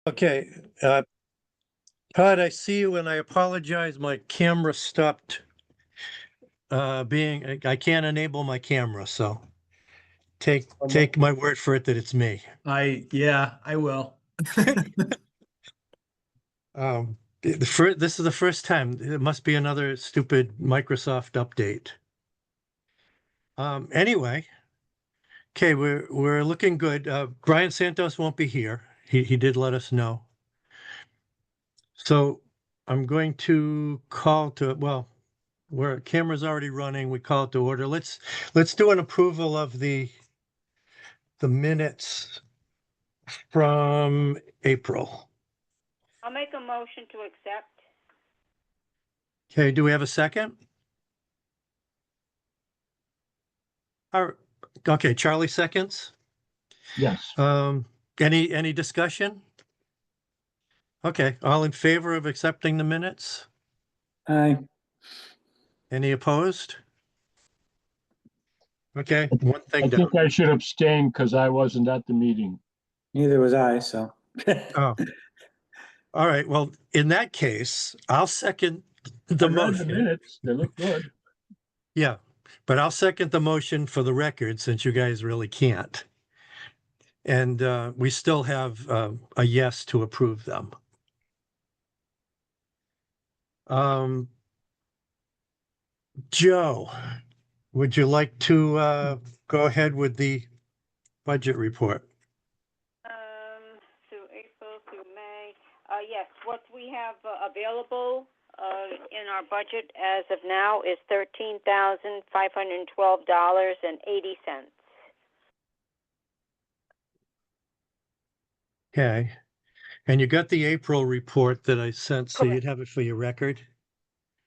Okay, Todd, I see you and I apologize. My camera stopped I can't enable my camera, so take my word for it that it's me. Yeah, I will. This is the first time. It must be another stupid Microsoft update. Anyway, okay, we're looking good. Brian Santos won't be here. He did let us know. So I'm going to call to, well, where camera's already running, we call it to order. Let's do an approval of the minutes from April. I'll make a motion to accept. Okay, do we have a second? Okay, Charlie seconds. Yes. Any discussion? Okay, all in favor of accepting the minutes? Aye. Any opposed? Okay, one I thing down. think I should abstain because I wasn't at the meeting. Neither was I, so. Oh, all right. Well, in that case, I'll second the I read motion. the minutes. They look good. Yeah, but I'll second the motion for the record since you guys really can't. And we still have a yes to approve them. Joe, would you like to go ahead with the budget report? Through April, through May. Yes, what we have available in our budget as of now is $13,512.80. Okay. And you got the April report that I sent, so Correct. you'd have it for your record.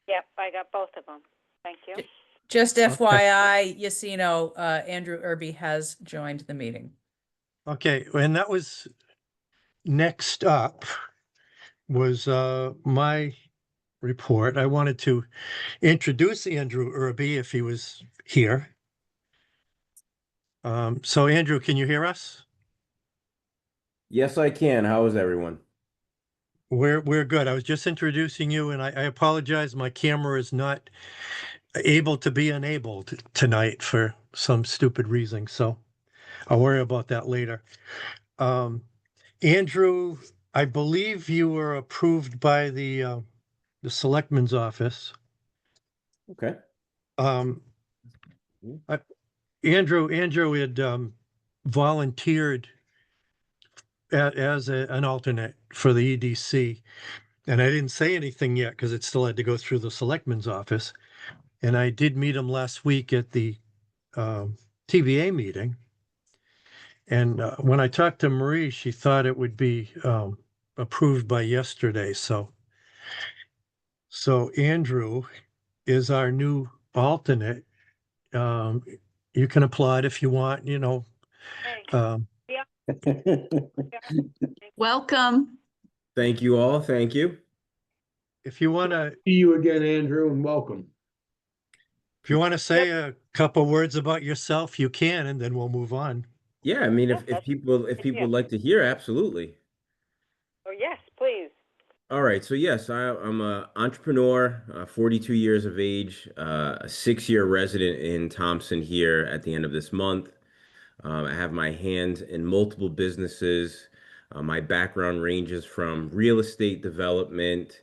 Yep, I got both of them. Thank you. Just FYI, Yacino, Andrew Irby has joined the meeting. Okay, and that was next up was my report. I wanted to introduce Andrew Irby if he was here. So Andrew, can you hear us? Yes, I can. How is everyone? We're good. I was just introducing you, and I apologize. My camera is not able to be enabled tonight for some stupid reason, so I'll worry about that later. Andrew, I believe you were approved by the selectman's office. Okay. Andrew had volunteered as an alternate for the EDC, and I didn't say anything yet because it still had to go through the selectman's office. And I did meet him last week at the TVA meeting. And when I talked to Marie, she thought it would be approved by yesterday. So Andrew is our new alternate. You can applaud if you want, you know. Welcome. Thank you all. Thank you. If you want to, See you again, Andrew, and welcome. if you want to say a couple words about yourself, you can, and then we'll move on. Yeah, I mean, if people would like to hear, absolutely. Oh, yes, please. All right. So yes, I'm an entrepreneur, 42 years of age, a 6-year resident in Thompson here at the end of this month. I have my hands in multiple businesses. My background ranges from real estate development,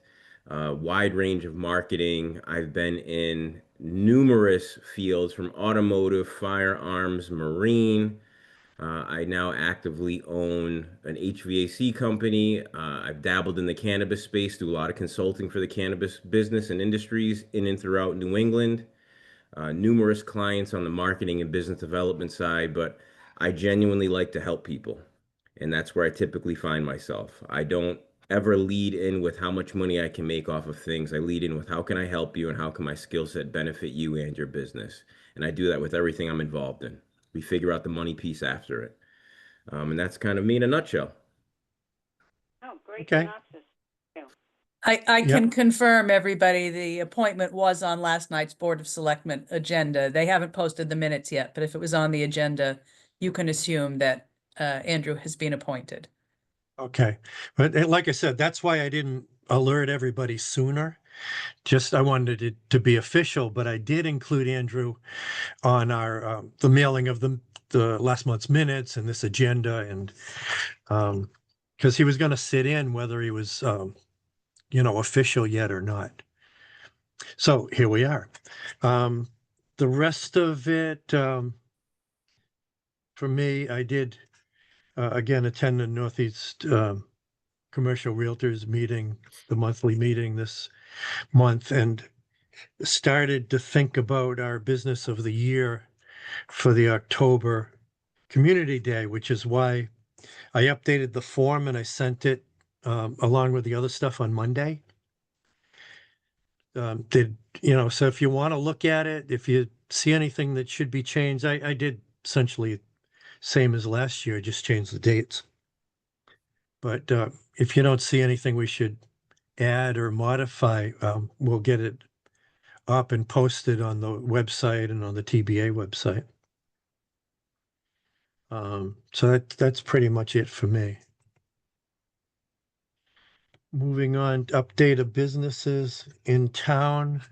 wide range of marketing. I've been in numerous fields from automotive, firearms, marine. I now actively own an HVAC company. I've dabbled in the cannabis space, do a lot of consulting for the cannabis business and industries in and throughout New England. Numerous clients on the marketing and business development side, but I genuinely like to help people. And that's where I typically find myself. I don't ever lead in with how much money I can make off of things. I lead in with how can I help you and how can my skill set benefit you and your business. And I do that with everything I'm involved in. We figure out the money piece after it. And that's kind of me in a nutshell. Oh, great Okay. synopsis. I can confirm, everybody, the appointment was on last night's Board of Selectmen agenda. They haven't posted the minutes yet, but if it was on the agenda, you can assume that Andrew has been appointed. Okay. But like I said, that's why I didn't alert everybody sooner. Just I wanted it to be official, but I did include Andrew on our the mailing of the last month's minutes and this agenda, and because he was going to sit in whether he was official yet or not. So here we are. The rest of it, for me, I did again attend the Northeast Commercial Realtors meeting, the monthly meeting this month, and started to think about our business of the year for the October Community Day, which is why I updated the form and I sent it along with the other stuff on Monday. So if you want to look at it, if you see anything that should be changed, I did essentially same as last year, just change the dates. But if you don't see anything we should add or modify, we'll get it up and posted on the website and on the TBA website. So that's pretty much it for me. Moving on, update of businesses in town.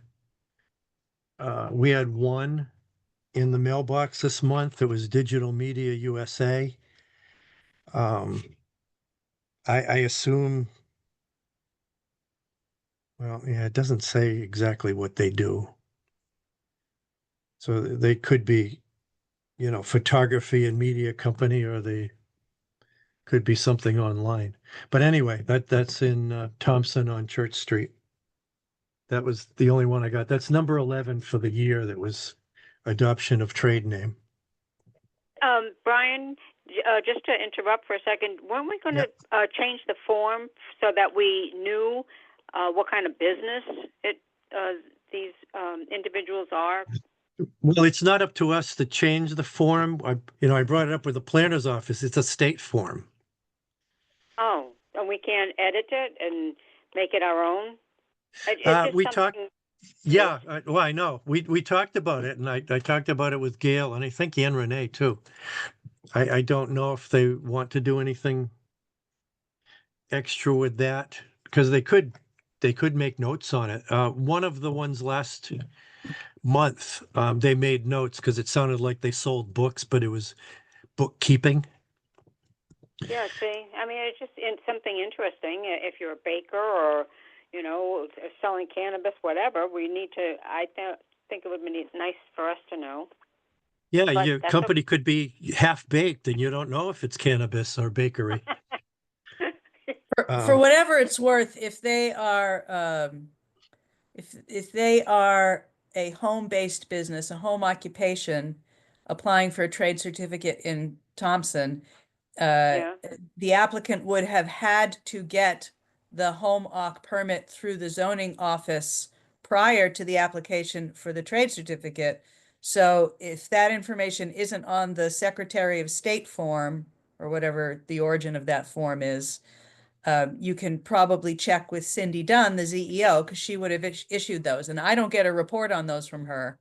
We had one in the mailbox this month. It was Digital Media USA. I assume, well, yeah, it doesn't say exactly what they do. So they could be, photography and media company, or they could be something online. But anyway, that's in Thompson on Church Street. That was the only one I got. That's number 11 for the year. That was adoption of trade name. Brian, just to interrupt for a second, weren't we going to change the form so that we knew what kind of business these individuals are? Well, it's not up to us to change the form. I brought it up with the planner's office. It's a state form. Oh, and we can't edit it and make it our own? We talked. Yeah, well, I know. We talked about it, and I talked about it with Gail, and I think Anne Renee too. I don't know if they want to do anything extra with that, because they could make notes on it. One of the ones last month, they made notes because it sounded like they sold books, but it was bookkeeping. Yeah, see, I mean, it's just something interesting. If you're a baker or, selling cannabis, whatever, we need to, I think it would be nice for us to know. Yeah, But your company could be half baked and you don't know if it's cannabis or bakery. For whatever it's worth, if they are if they are a home-based business, a home occupation, applying for a trade certificate in Thompson, the applicant would have had to get the home occ permit through the zoning office prior to the application for the trade certificate. So if that information isn't on the Secretary of State form, or whatever the origin of that form is, you can probably check with Cindy Dunn, the ZEO, because she would have issued those. And I don't get a report on those from her,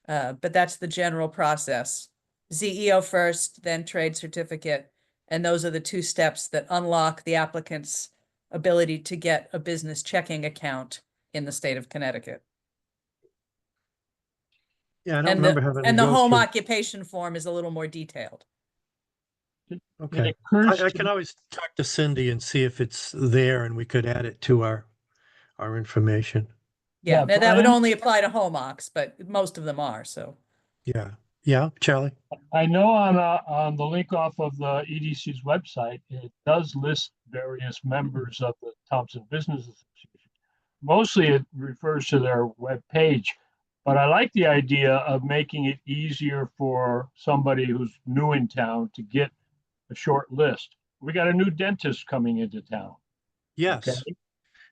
but that's the general process. ZEO first, then trade certificate. And those are the two steps that unlock the applicant's ability to get a business checking account in the state of Connecticut. Yeah, I don't remember having to and the go home through. occupation form is a little more detailed. Okay. I can always talk to Cindy and see if it's there and we could add it to our information. Yeah, Yeah, now that would Brian? only apply to home occs, but most of them are, so. Yeah. Yeah, Charlie. I know on the link off of the EDC's website, it does list various members of the Thompson Business Association. Mostly it refers to their web page, but I like the idea of making it easier for somebody who's new in town to get a short list. We got a new dentist coming into town. Yes. Okay?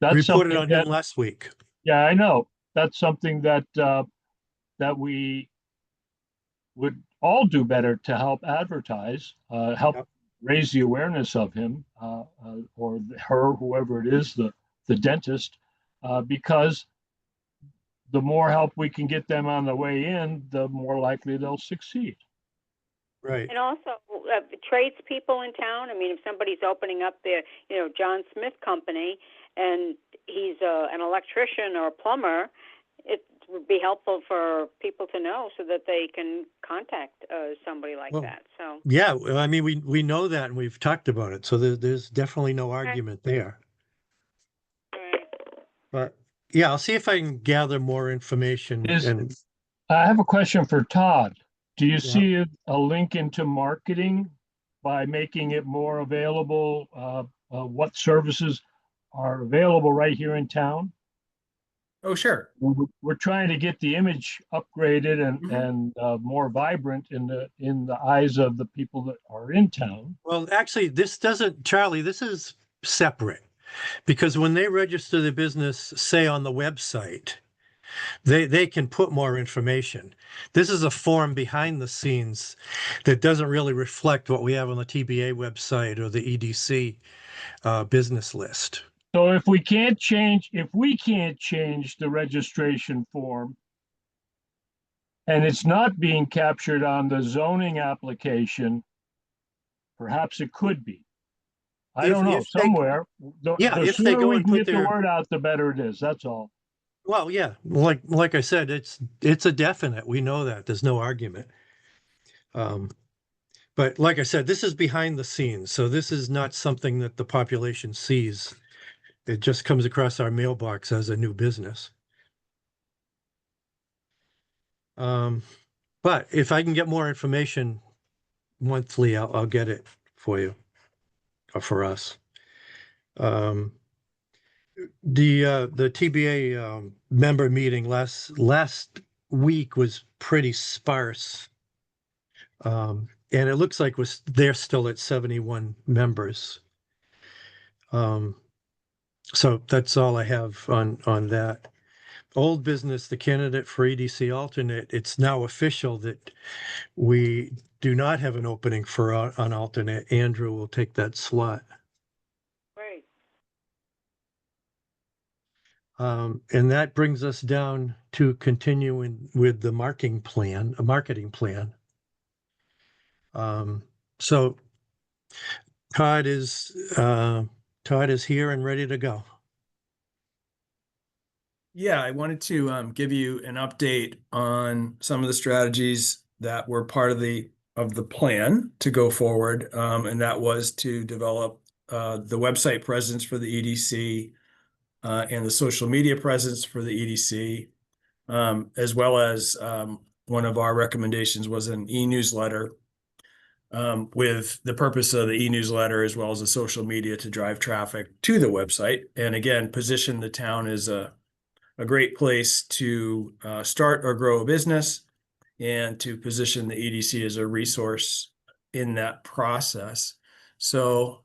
That's Reported something on that, him last week. yeah, I know. That's something that that we would all do better to help advertise, help raise the awareness of him or her, whoever it is, the dentist, because the more help we can get them on the way in, the more likely they'll succeed. Right. And also, tradespeople in town. I mean, if somebody's opening up their, John Smith Company, and he's an electrician or a plumber, it would be helpful for people to know so that they can contact somebody like Well, that. So, Yeah, well, I mean, we know that and we've talked about it, so there's definitely no argument there. right. But yeah, I'll see if I can gather more information Is- and I have a question for Todd. Do you Yeah. see a link into marketing by making it more available? What services are available right here in town? Oh, sure. We're trying to get the image upgraded Mhm. and more vibrant in the eyes of the people that are in town. well, actually, Charlie, this is separate because when they register the business, say on the website, they can put more information. This is a form behind the scenes that doesn't really reflect what we have on the TBA website or the EDC business list. So if we can't change the registration form, and it's not being captured on the zoning application, perhaps it could be. I don't know, If they- somewhere. Yeah, The if they sooner go we and can put get the their word out, the better it is. That's all. Well, yeah, like I said, it's a definite. We know that. There's no argument. Um, but like I said, this is behind the scenes, so this is not something that the population sees. It just comes across our mailbox as a new business. Um, but if I can get more information monthly, I'll get it for you or for us. Um, the TBA member meeting last week was pretty sparse. And it looks like they're still at 71 members. So that's all I have on that. Old business, the candidate for EDC alternate, it's now official that we do not have an opening for an alternate. Andrew will take that slot. Great. And that brings us down to continuing with the marketing plan. So Todd is here and ready to go. Yeah, I wanted to give you an update on some of the strategies that were part of the plan to go forward, and that was to develop the website presence for the EDC and the social media presence for the EDC, as well as one of our recommendations was an e-newsletter, with the purpose of the e-newsletter as well as the social media to drive traffic to the website, and again position the town as a great place to start or grow a business and to position the EDC as a resource in that process. So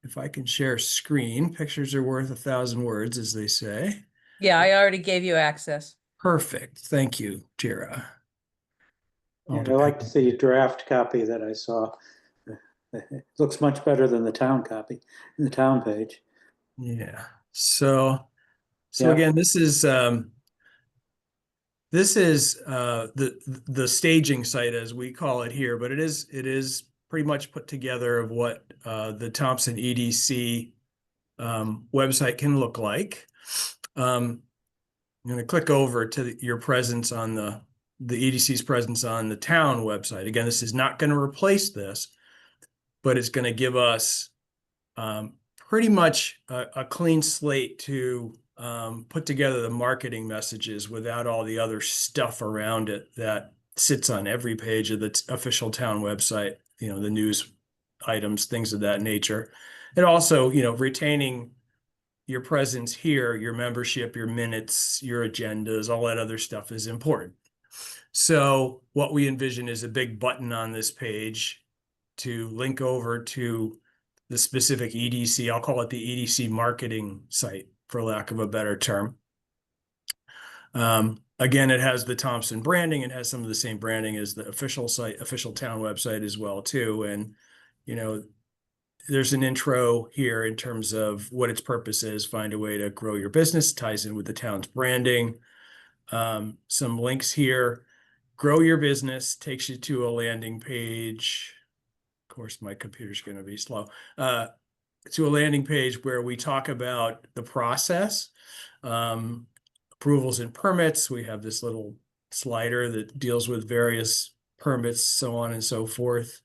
if I can share screen, pictures are worth 1,000 words, as they say. Yeah, I already gave you access. Perfect. Thank you, Jira. And I like to see a draft copy that I saw. It looks much better than the town copy, the town page. Yeah. So Yeah. again, this is the staging site, as we call it here, but it is pretty much put together of what the Thompson EDC website can look like. I'm going to click over to your presence on the EDC's presence on the town website. Again, this is not going to replace this, but it's going to give us pretty much a clean slate to put together the marketing messages without all the other stuff around it that sits on every page of the official town website, the news items, things of that nature. And also, retaining your presence here, your membership, your minutes, your agendas, all that other stuff is important. So what we envision is a big button on this page to link over to the specific EDC. I'll call it the EDC marketing site, for lack of a better term. Again, it has the Thompson branding. It has some of the same branding as the official town website as well, too. And, there's an intro here in terms of what its purpose is, find a way to grow your business, ties in with the town's branding. Some links here, grow your business takes you to a landing page. Of course, my computer's going to be slow. To a landing page where we talk about the process, approvals and permits. We have this little slider that deals with various permits, so on and so forth.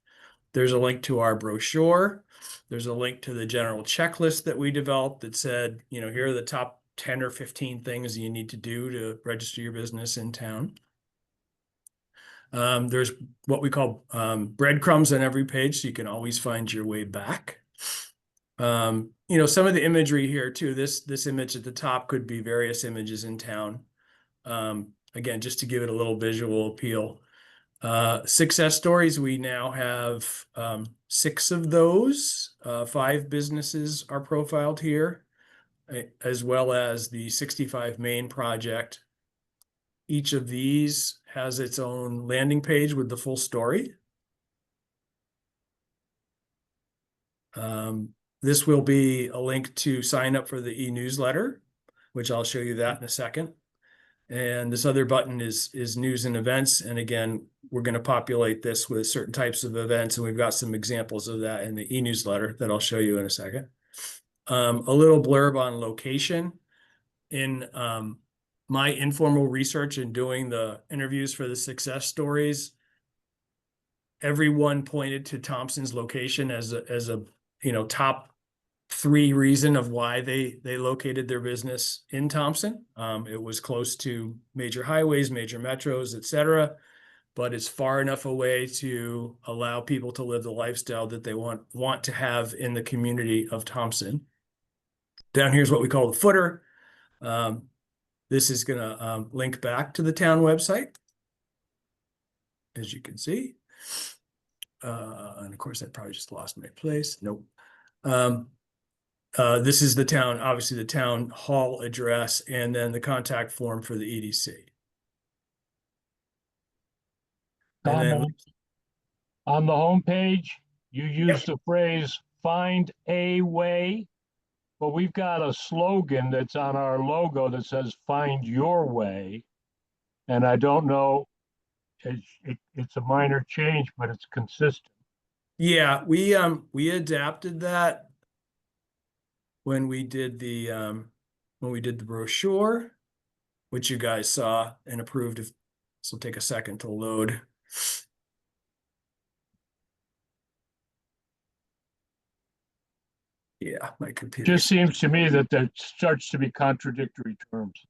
There's a link to our brochure. There's a link to the general checklist that we developed that said, you know, here are the top 10 or 15 things you need to do to register your business in town. There's what we call breadcrumbs on every page, so you can always find your way back. You know, some of the imagery here too, this image at the top could be various images in town. Again, just to give it a little visual appeal. Success stories, we now have 6 of those. 5 businesses are profiled here, as well as the 65 Main project. Each of these has its own landing page with the full story. This will be a link to sign up for the e-newsletter, which I'll show you that in a second. And this other button is news and events. And again, we're going to populate this with certain types of events. And we've got some examples of that in the e-newsletter that I'll show you in a second. A little blurb on location. In my informal research and doing the interviews for the success stories, everyone pointed to Thompson's location as a you know, top 3 reason of why they located their business in Thompson. It was close to major highways, major metros, etc., but it's far enough away to allow people to live the lifestyle that they want to have in the community of Thompson. Down here is what we call the footer. This is going to link back to the town website, as you can see. And of course, I probably just lost my place. Nope. This is the town, obviously the town hall address, and then the contact form for the EDC. And then, On the homepage, you use the phrase "find a way," but we've got a slogan that's on our logo that says "find your way," and I don't know. It's a minor change, but it's consistent. yeah, we adapted that when we did the brochure, which you guys saw and approved. This will take a second to load. Yeah, my computer. Just seems to me that there starts to be contradictory terms.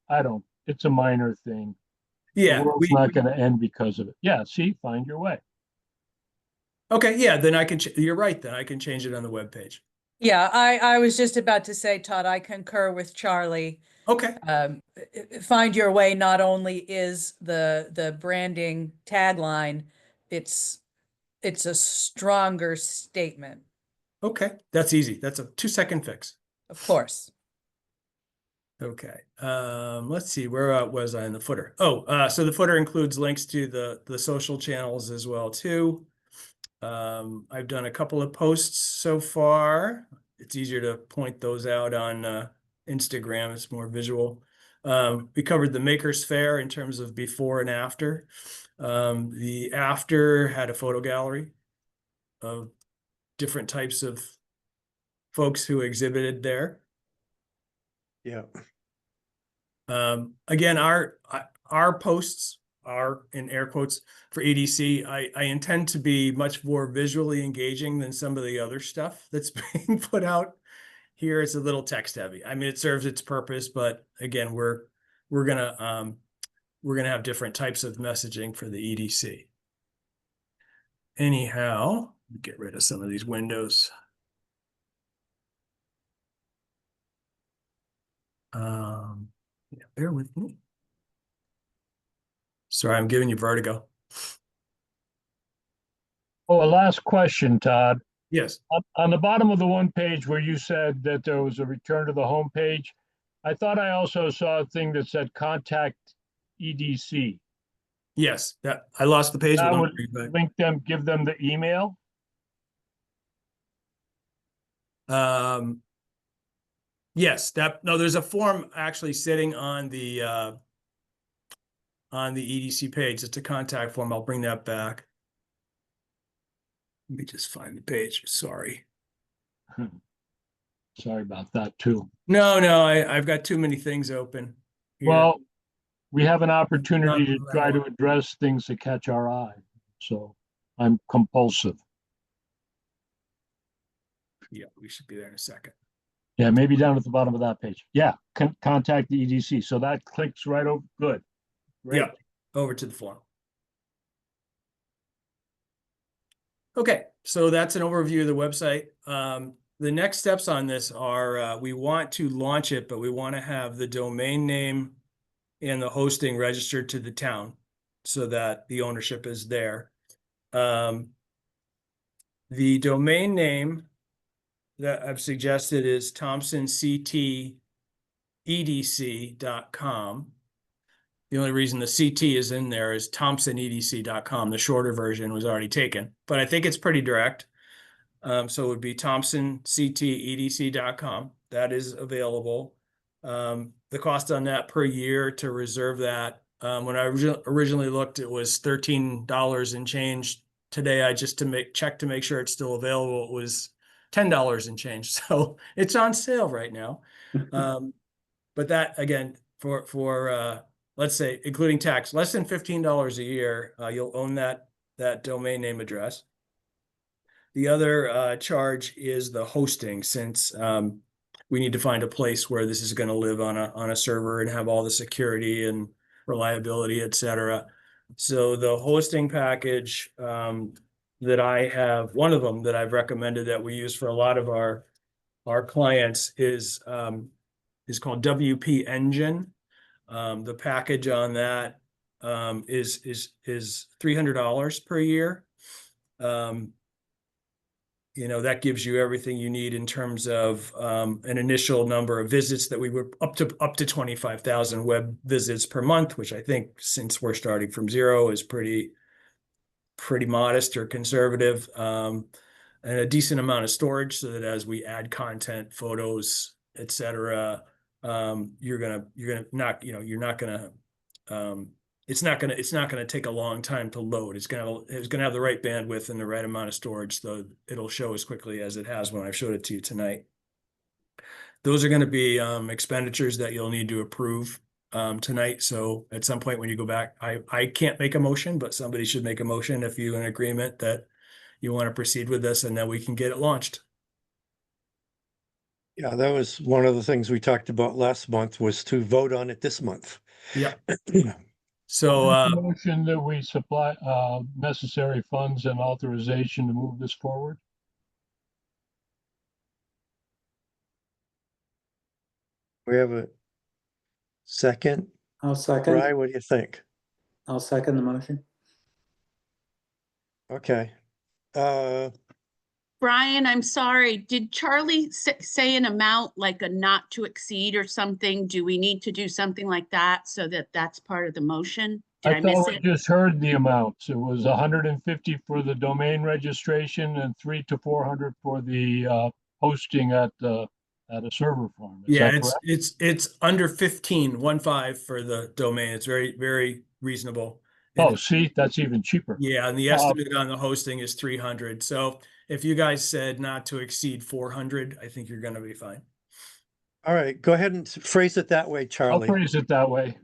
It's a minor thing. Yeah, The world's not going to end because of it. Yeah, see, find your way. Okay, yeah, then I can, you're right, then I can change it on the webpage. Yeah, I was just about to say, Todd, I concur with Charlie. Okay. Find your way not only is the branding tagline, it's a stronger statement. Okay, that's easy. That's a 2-second fix. Of course. Okay, let's see, where was I in the footer? Oh, so the footer includes links to the social channels as well too. I've done a couple of posts so far. It's easier to point those out on Instagram. It's more visual. We covered the Makers Fair in terms of before and after. The after had a photo gallery of different types of folks who exhibited there. Yeah. Again, our posts are in air quotes for EDC. I intend to be much more visually engaging than some of the other stuff that's being put out here. It's a little text heavy. I mean, it serves its purpose, but again, we're gonna have different types of messaging for the EDC. Anyhow, get rid of some of these windows. Yeah, bear with me. Sorry, I'm giving you vertigo. Oh, a last question, Todd. Yes. On the bottom of the one page where you said that there was a return to the home page, I thought I also saw a thing that said contact EDC. Yes, that I lost the page. I but would link them, give them the email. Yes, no, there's a form actually sitting on on the EDC page. It's a contact form. I'll bring that back. Let me just find the page. Sorry. Sorry about that too. No, I've got too many things open here. Well, we have an opportunity to Not try to that address things that catch our eye. So I'm compulsive. Yeah, we should be there in a second. Yeah, maybe down at the bottom of that page. Yeah, contact the EDC. So that clicks right over. Good. Great. Yeah, over to the form. Okay, so that's an overview of the website. The next steps on this are we want to launch it, but we want to have the domain name and the hosting registered to the town so that the ownership is there. The domain name that I've suggested is thompsonctedc.com. The only reason the CT is in there is thompsonedc.com. The shorter version was already taken, but I think it's pretty direct. So it would be thompsonctedc.com. That is available. The cost on that per year to reserve that, when I originally looked, it was $13 and change. Today, I just check to make sure it's still available. It was $10 and change. So it's on sale right now. But that again, for let's say including tax, less than $15 a year, you'll own that domain name address. The other charge is the hosting, since we need to find a place where this is going to live on a server and have all the security and reliability, et cetera. So the hosting package that I have, one of them that I've recommended that we use for a lot of our clients is called WP Engine. The package on that is $300 per year. That gives you everything you need in terms of an initial number of visits that we were up to 25,000 web visits per month, which I think, since we're starting from zero, is pretty modest or conservative, and a decent amount of storage so that as we add content, photos, etc., it's not gonna take a long time to load. It's gonna have the right bandwidth and the right amount of storage, so it'll show as quickly as it has when I showed it to you tonight. Those are going to be expenditures that you'll need to approve tonight. So at some point when you go back, I can't make a motion, but somebody should make a motion if you're in agreement that you want to proceed with this, and then we can get it launched. Yeah, that was one of the things we talked about last month, was to vote on it this month. Yeah. So motion that we supply necessary funds and authorization to move this forward. We have a second. I'll second. Ryan, what do you think? I'll second the motion. Okay. Brian, I'm sorry. Did Charlie say an amount, like a not to exceed or something? Do we need to do something like that so that that's part of the motion? Did I miss thought we it? just heard the amounts. It was 150 for the domain registration and 300 to 400 for the hosting at a server farm. Is yeah, that correct? it's under 15 for the domain. It's very, very reasonable. Oh, see, that's even cheaper. Yeah, and the estimate on the hosting is 300. So if you guys said not to exceed 400, I think you're going to be fine. All right, go ahead and phrase it that way, I'll Charlie. phrase it that way.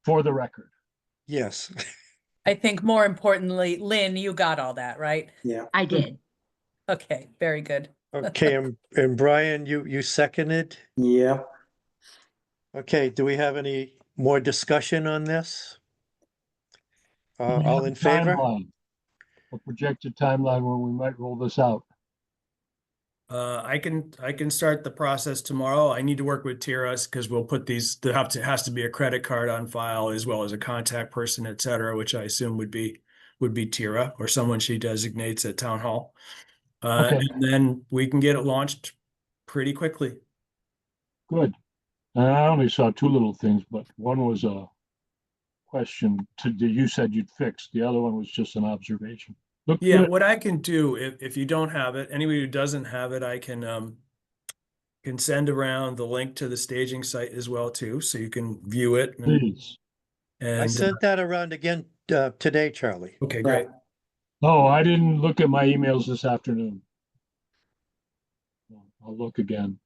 For the record. Yes. I think more importantly, Lynn, you got all that, right? Yeah. I did. Okay, very good. Okay, and Brian, you seconded? Yeah. Okay, do we have any more discussion on this? Do we have All a in favor? timeline? A projected timeline when we might roll this out. I can start the process tomorrow. I need to work with Tiras because we'll put these. Has to be a credit card on file as well as a contact person, et cetera, which I assume would be Tira or someone she designates at town hall. Okay. And then we can get it launched pretty quickly. Good. I only saw two little things, but one was a question you said you'd fix. The other one was just an observation. Look Yeah, good. what I can do if you don't have it, anybody who doesn't have it, I can send around the link to the staging site as well too, so you can view it. And, Please. I And sent that around again today, Charlie. okay, great. Oh, I didn't look at my emails this afternoon. I'll look again.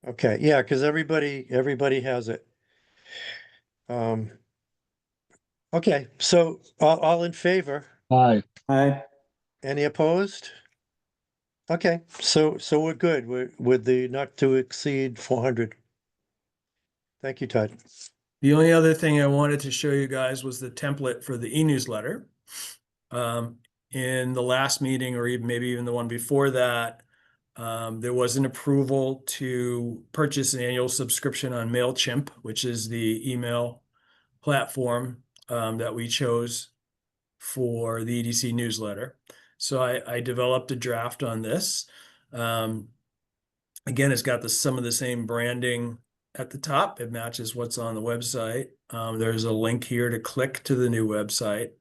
Okay, yeah, because everybody has it. Okay, so all in favor? Aye. Aye. Any opposed? Okay, so we're good with the not to exceed 400. Thank you, Todd. The only other thing I wanted to show you guys was the template for the e-newsletter. In the last meeting, or even maybe even the one before that, there was an approval to purchase an annual subscription on MailChimp, which is the email platform that we chose for the EDC newsletter. So I developed a draft on this. Again, it's got some of the same branding at the top. It matches what's on the website. There's a link here to click to the new website.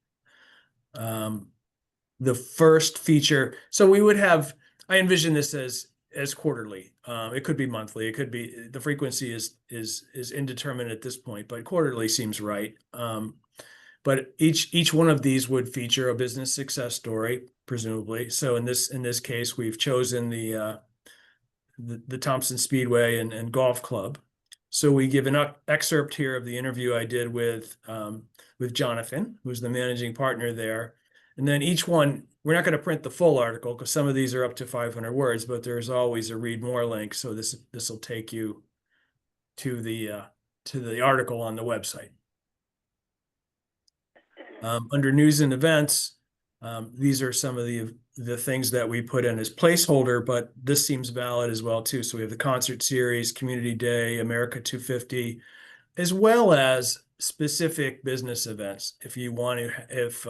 The first feature, so we would have, I envision this as quarterly. It could be monthly. It could be, the frequency is indeterminate at this point, but quarterly seems right. But each one of these would feature a business success story, presumably. So in this case, we've chosen the Thompson Speedway and Golf Club. So we give an excerpt here of the interview I did with Jonathan, who's the managing partner there. And then each one, we're not going to print the full article because some of these are up to 500 words, but there's always a read more link. So this will take you to the article on the website. Under news and events, these are some of the things that we put in as placeholder, but this seems valid as well too. So we have the concert series, Community Day, America 250, as well as specific business events. If you want to, if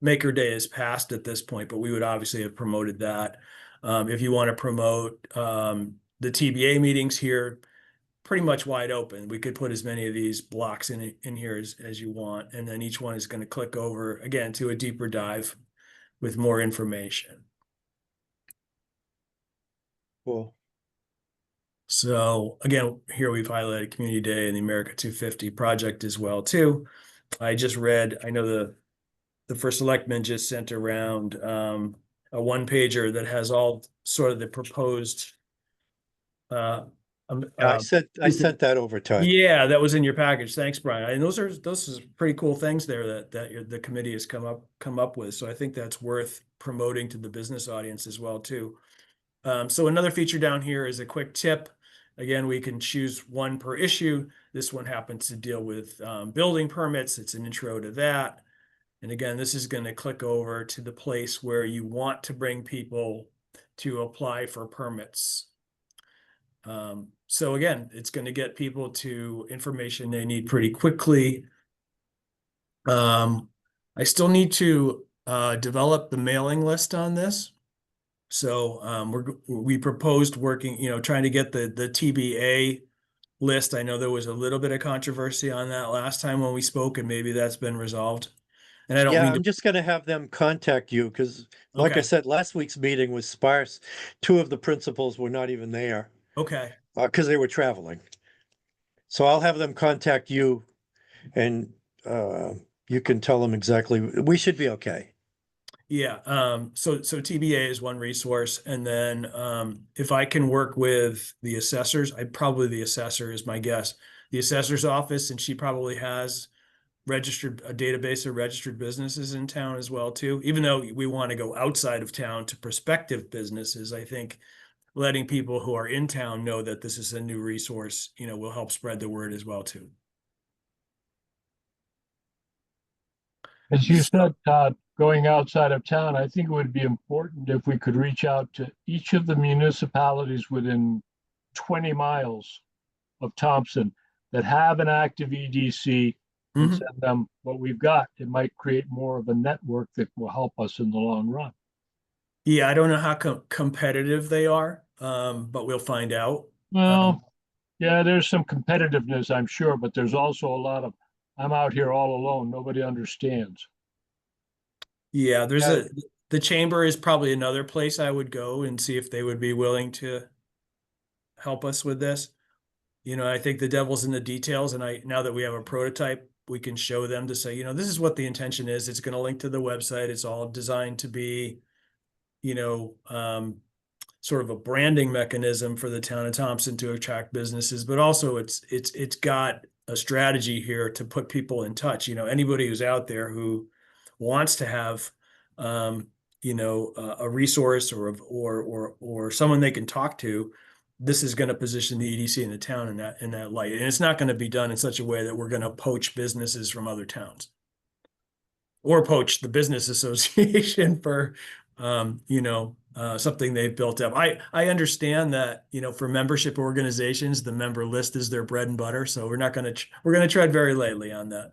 Maker Day is past at this point, but we would obviously have promoted that. If you want to promote the TBA meetings here, pretty much wide open. We could put as many of these blocks in here as you want. And then each one is going to click over again to a deeper dive with more information. Cool. So again, here we've highlighted Community Day and the America 250 project as well too. I just read, I know the first selectman just sent around a one pager that has all sort of the proposed I sent that over, Todd. yeah, that was in your package. Thanks, Brian. And those are pretty cool things there that the committee has come up with. So I think that's worth promoting to the business audience as well too. So another feature down here is a quick tip. Again, we can choose one per issue. This one happens to deal with building permits. It's an intro to that. And again, this is going to click over to the place where you want to bring people to apply for permits. So again, it's going to get people to information they need pretty quickly. I still need to develop the mailing list on this. So we proposed working, trying to get the TBA list. I know there was a little bit of controversy on that last time when we spoke, and maybe that's been resolved. And I don't mean I'm just going to have them contact you because, like I Okay. said, last week's meeting was sparse. Two of the principals were not even there Okay. because they were traveling. So I'll have them contact you, and you can tell them exactly. We should be okay. Yeah. So TBA is one resource. And then if I can work with the assessors, the assessor is my guess. The assessor's office, and she probably has a database of registered businesses in town as well too. Even though we want to go outside of town to prospective businesses, I think letting people who are in town know that this is a new resource, will help spread the word as well too. As you said, Todd, going outside of town, I think it would be important if we could reach out to each of the municipalities within 20 miles of Thompson that have an active EDC and Mhm. send them what we've got. It might create more of a network that will help us in the long run. Yeah, I don't know how competitive they are, but we'll find out. Well, yeah, there's some competitiveness, I'm sure, but there's also a lot of, I'm out here all alone, nobody understands. Yeah, Yeah. the chamber is probably another place I would go and see if they would be willing to help us with this. I think the devil's in the details, and now that we have a prototype, we can show them to say, you know, this is what the intention is. It's going to link to the website. It's all designed to be, you know, sort of a branding mechanism for the town of Thompson to attract businesses, but also it's got a strategy here to put people in touch. You know, anybody who's out there who wants to have, you know, a resource or someone they can talk to, this is going to position the EDC in the town in that light. And it's not going to be done in such a way that we're going to poach businesses from other towns or poach the business association for, you know, something they've built up. I understand that, you know, for membership organizations, the member list is their bread and butter. So we're going to tread very lightly on that.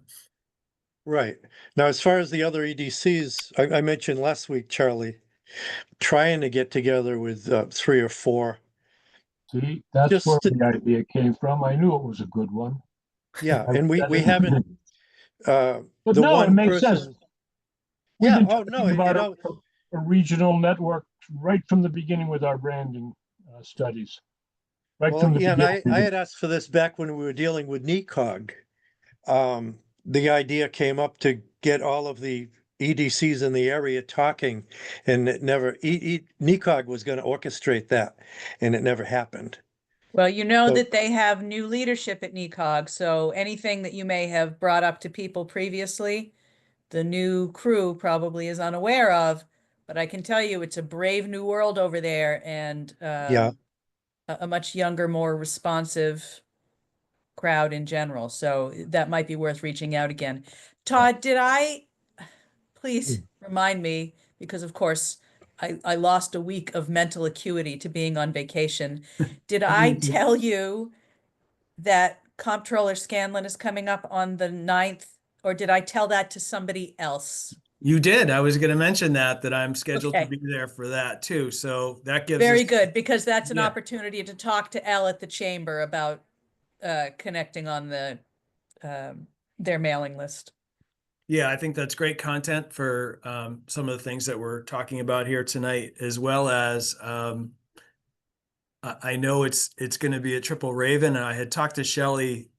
Right. Now, as far as the other EDCs, I mentioned last week, Charlie, trying to get together with 3 or 4. See, that's Just where to- the idea came from. I knew it was a good one. Yeah, I and we said it. haven't, But the no, it one makes sense. person. We've Yeah, been oh, no, talking about know, a regional network right from the beginning with our branding studies. Right well, from the yeah, and I beginning. had asked for this back when we were dealing with NECOG. The idea came up to get all of the EDCs in the area talking, and it never, NECOG was going to orchestrate that, and it never happened. Well, you know So- that they have new leadership at NECOG, so anything that you may have brought up to people previously, the new crew probably is unaware of, but I can tell you it's a brave new world over there and Yeah. a much younger, more responsive crowd in general. So that might be worth reaching out again. Todd, please remind me, because of course I lost a week of mental acuity to being on vacation. Did I tell you that Comptroller Scanlon is coming up on the 9th, or did I tell that to somebody else? You did. I was going to mention that I'm scheduled to Okay. be there for that too. So that gives Very us, good, because that's an Yeah. opportunity to talk to Elle at the chamber about connecting on their mailing list. Yeah, I think that's great content for some of the things that we're talking about here tonight, as well as I know it's going to be a triple Raven. And I had talked to Shelley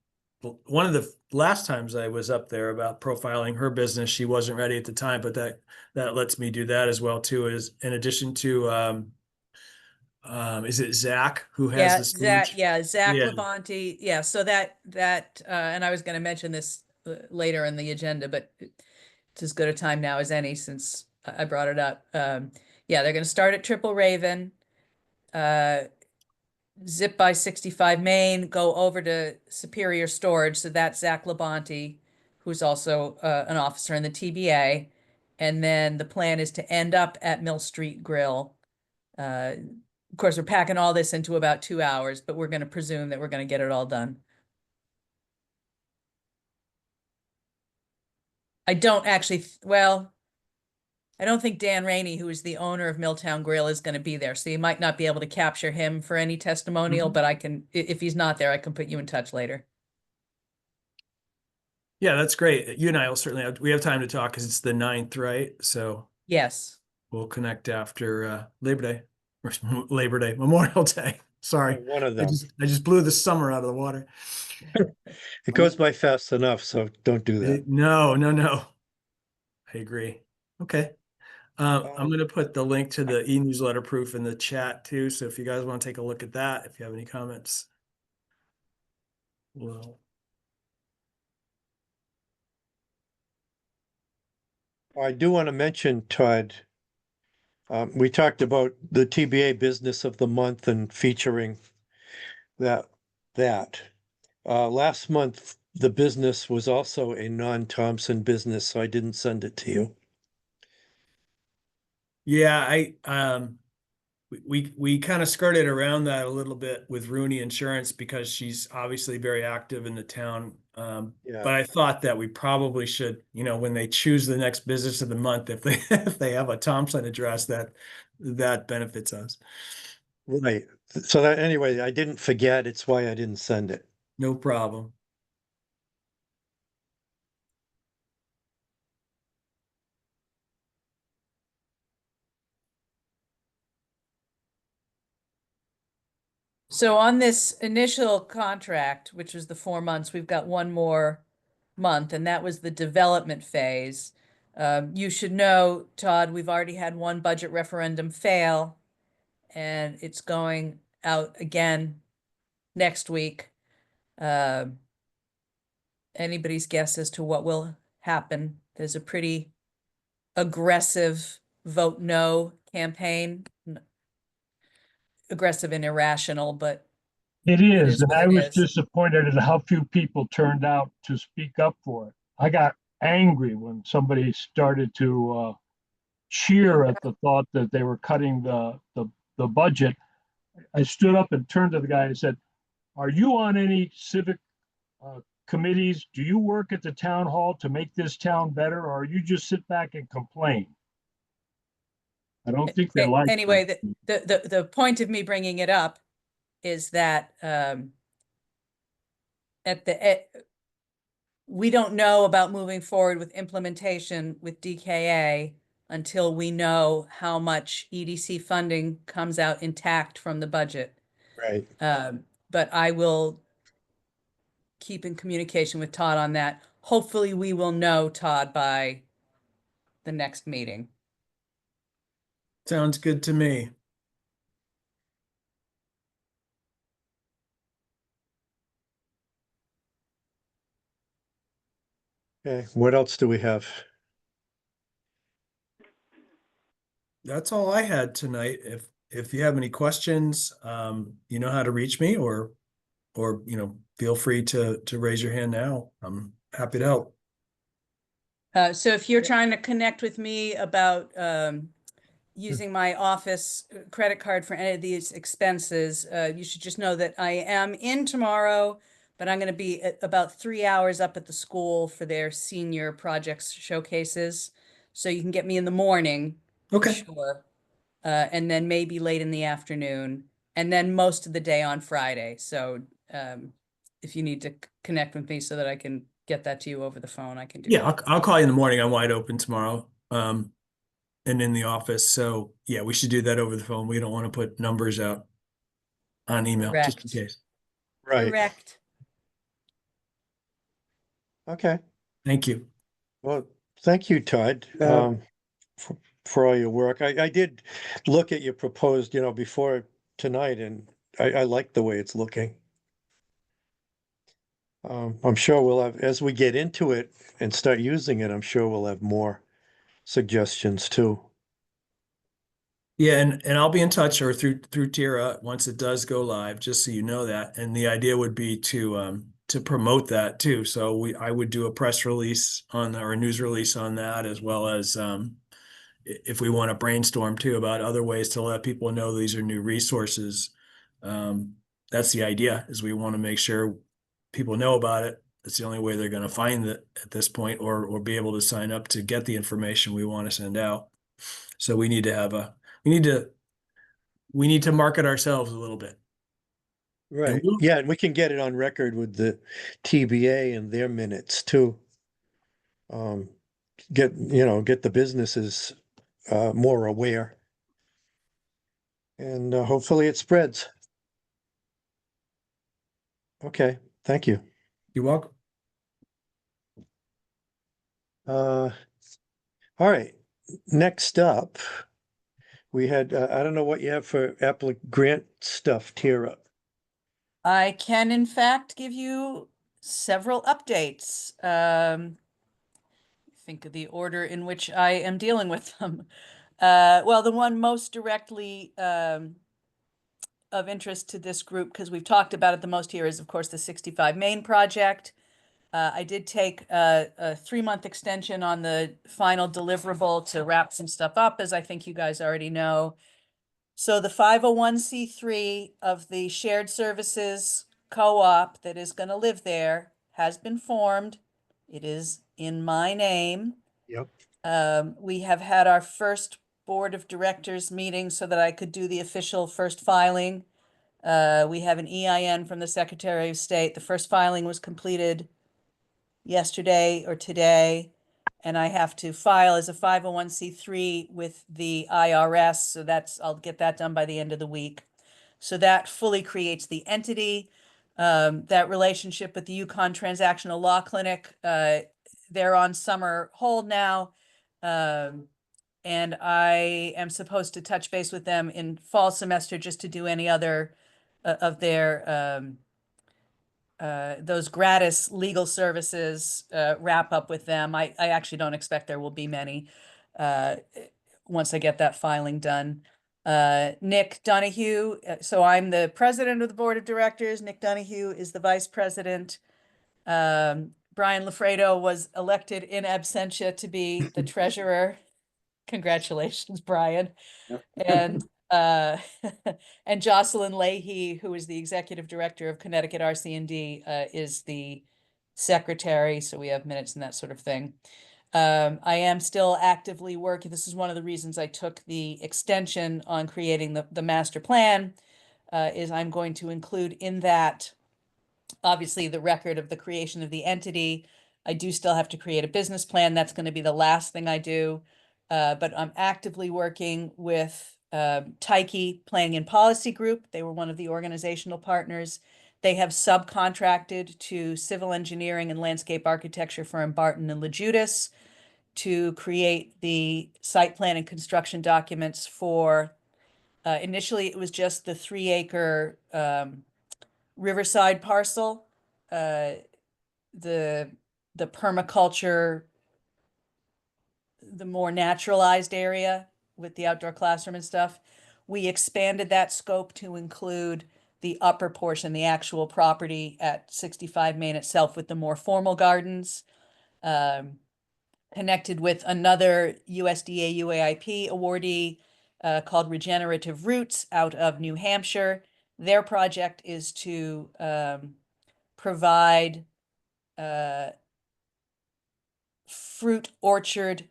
one of the last times I was up there about profiling her business. She wasn't ready at the time, but that lets me do that as well too. Is in addition to is it Zach who has Yeah, the Zach, speech? yeah, Zach Yeah. Labonte. Yeah, so and I was going to mention this later in the agenda, but it's as good a time now as any since I brought it up. Yeah, they're going to start at Triple Raven, zip by 65 Main, go over to Superior Storage. So that's Zach Labonte, who's also an officer in the TBA. And then the plan is to end up at Mill Street Grill. Of course, we're packing all this into about 2 hours, but we're going to presume that we're going to get it all done. I don't actually, well, I don't think Dan Rainey, who is the owner of Milltown Grill, is going to be there. So you might not be able to capture him for any testimonial, but I can, if he's not there, I can put you in touch later. Yeah, that's great. You and I will certainly we have time to talk because it's the 9th, right? So Yes. we'll connect after Labor Day or Labor Day, Memorial Day. Sorry. One of them. I just blew the summer out of the water. It goes by fast enough, so don't do that. No. I agree. Okay. I'm going to put the link to the e-newsletter proof in the chat too. So if you guys want to take a look at that, if you have any comments. Well, I do want to mention, Todd, we talked about the TBA Business of the Month and featuring that. Last month, the business was also a non-Thompson business, so I didn't send it to you. yeah, we kind of skirted around that a little bit with Rooney Insurance because she's obviously very active in the town. Yeah. But I thought that we probably should, when they choose the next business of the month, if they if they have a Thompson address, that benefits us. Right. So that anyway, I didn't forget. It's why I didn't send it. No problem. So on this initial contract, which was the 4 months, we've got one more month, and that was the development phase. You should know, Todd, we've already had one budget referendum fail, and it's going out again next week. Anybody's guess as to what will happen. There's a pretty aggressive vote no campaign. Aggressive and irrational, but It it is, is and what I it was is. disappointed at how few people turned out to speak up for it. I got angry when somebody started to cheer at the thought that they were cutting the budget. I stood up and turned to the guy and said, "Are you on any civic committees? Do you work at the town hall to make this town better, or you just sit back and complain?" I don't think they like Anyway, that. the point of me bringing it up is that we don't know about moving forward with implementation with DKA until we know how much EDC funding comes out intact from the budget. Right. But I will keep in communication with Todd on that. Hopefully we will know, Todd, by the next meeting. Sounds good to me. Okay, what else do we have? That's all I had tonight. If you have any questions, you know how to reach me, or feel free to raise your hand now. I'm happy to help. So if you're trying to connect with me about using my office credit card for any of these expenses, you should just know that I am in tomorrow, but I'm going to be at about 3 hours up at the school for their senior projects showcases. So you can get me in the morning, for Okay. sure, and then maybe late in the afternoon, and then most of the day on Friday. So if you need to connect with me so that I can get that to you over the phone, I can do Yeah, that. I'll call you in the morning. I'm wide open tomorrow, and in the office. So yeah, we should do that over the phone. We don't want to put numbers out on email, just in Correct. case. Right. Correct. Okay. Thank you. Well, thank you, Todd, for all your work. I did look at your proposed, before tonight, and I like the way it's looking. I'm sure we'll have, as we get into it and start using it, I'm sure we'll have more suggestions too. Yeah, and I'll be in touch, or through Tira once it does go live, just so you know that. And the idea would be to promote that too. So I would do a press release or a news release on that, as well as if we want to brainstorm too about other ways to let people know these are new resources. That's the idea, is we want to make sure people know about it. It's the only way they're going to find it at this point, or be able to sign up to get the information we want to send out. So we need to market ourselves a little bit. Right. we'll- Yeah, and we can get it on record with the TBA and their minutes too. Get the businesses more aware. And hopefully it spreads. Okay, thank you. You're welcome. All right, next up, we had, I don't know what you have for grant stuff, Tara. I can in fact give you several updates. Think of the order in which I am dealing with them. Well, the one most directly of interest to this group, because we've talked about it the most here, is of course the 65 Main project. I did take a 3-month extension on the final deliverable to wrap some stuff up, as I think you guys already know. So the 501c3 of the shared services co-op that is going to live there has been formed. It is in my name. Yep. We have had our first board of directors meeting so that I could do the official first filing. We have an EIN from the Secretary of State. The first filing was completed yesterday or today, and I have to file as a 501c3 with the IRS. So I'll get that done by the end of the week. So that fully creates the entity. That relationship with the Yukon Transactional Law Clinic, they're on summer hold now. And I am supposed to touch base with them in fall semester just to do any other of their those gratis legal services wrap up with them. I actually don't expect there will be many once I get that filing done. Nick Donahue, so I'm the president of the board of directors. Nick Donahue is the vice president. Brian Lafredo was elected in absentia to be the treasurer. Congratulations, Brian. And and Jocelyn Leahy, who is the executive director of Connecticut RC&D, is the secretary. So we have minutes and that sort of thing. I am still actively working. This is one of the reasons I took the extension on creating the master plan, is I'm going to include in that, obviously, the record of the creation of the entity. I do still have to create a business plan. That's going to be the last thing I do. But I'm actively working with Tyche Planning and Policy Group. They were one of the organizational partners. They have subcontracted to civil engineering and landscape architecture firm Barton and LaJudas to create the site plan and construction documents for, initially it was just the 3-acre Riverside parcel, the permaculture, the more naturalized area with the outdoor classroom and stuff. We expanded that scope to include the upper portion, the actual property at 65 Main itself with the more formal gardens, connected with another USDA UAIP awardee called Regenerative Roots out of New Hampshire. Their project is to provide fruit orchard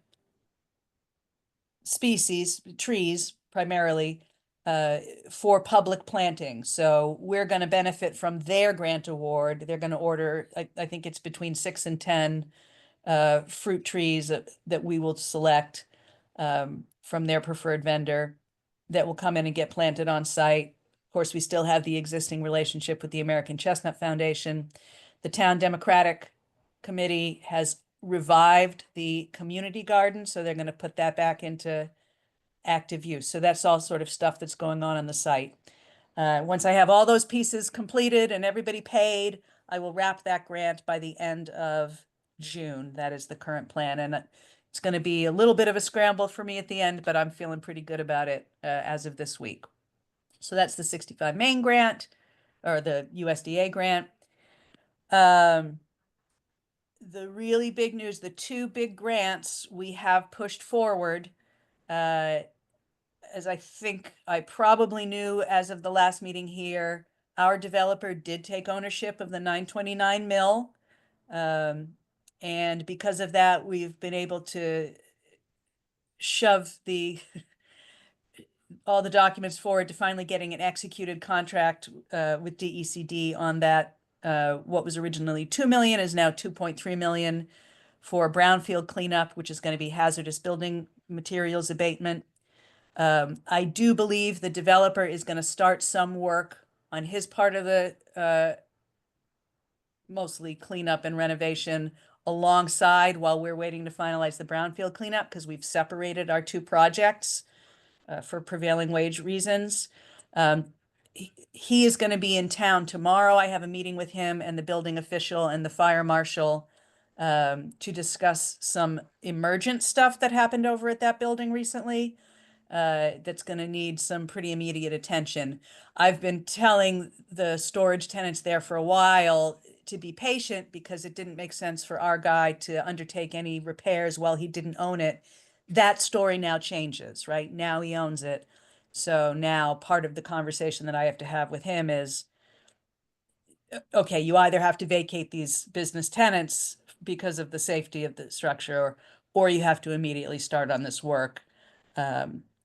species, trees primarily, for public planting. So we're going to benefit from their grant award. They're going to order, I think it's between 6 and 10 fruit trees that we will select from their preferred vendor that will come in and get planted on site. Of course, we still have the existing relationship with the American Chestnut Foundation. The Town Democratic Committee has revived the community garden, so they're going to put that back into active use. So that's all sort of stuff that's going on the site. Once I have all those pieces completed and everybody paid, I will wrap that grant by the end of June. That is the current plan. And it's going to be a little bit of a scramble for me at the end, but I'm feeling pretty good about it as of this week. So that's the 65 Main grant, or the USDA grant. The really big news, the 2 big grants we have pushed forward, as I think I probably knew as of the last meeting here, our developer did take ownership of the 929 mill. And because of that, we've been able to shove all the documents forward to finally getting an executed contract with DECD on that. What was originally 2 million is now 2.3 million for brownfield cleanup, which is going to be hazardous building materials abatement. I do believe the developer is going to start some work on his part of the mostly cleanup and renovation alongside while we're waiting to finalize the brownfield cleanup, because we've separated our 2 projects for prevailing wage reasons. He is going to be in town tomorrow. I have a meeting with him and the building official and the fire marshal to discuss some emergent stuff that happened over at that building recently. That's going to need some pretty immediate attention. I've been telling the storage tenants there for a while to be patient, because it didn't make sense for our guy to undertake any repairs while he didn't own it. That story now changes, right? Now he owns it. So now part of the conversation that I have to have with him is, okay, you either have to vacate these business tenants because of the safety of the structure, or you have to immediately start on this work.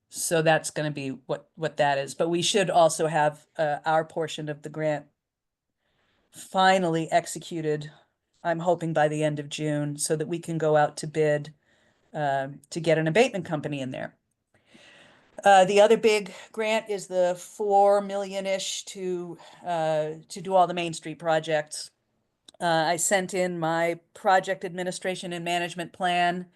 So that's going to be what that is. But we should also have our portion of the grant finally executed, I'm hoping by the end of June, so that we can go out to bid to get an abatement company in there. The other big grant is the 4 million-ish to do all the Main Street projects. I sent in my project administration and management plan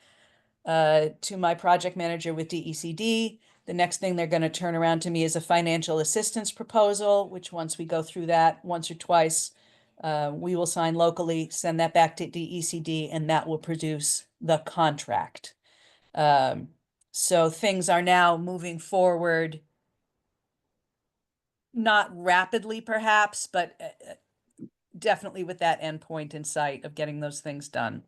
to my project manager with DECD. The next thing they're going to turn around to me is a financial assistance proposal, which once we go through that once or twice, we will sign locally, send that back to DECD, and that will produce the contract. So things are now moving forward, not rapidly perhaps, but definitely with that endpoint in sight of getting those things done.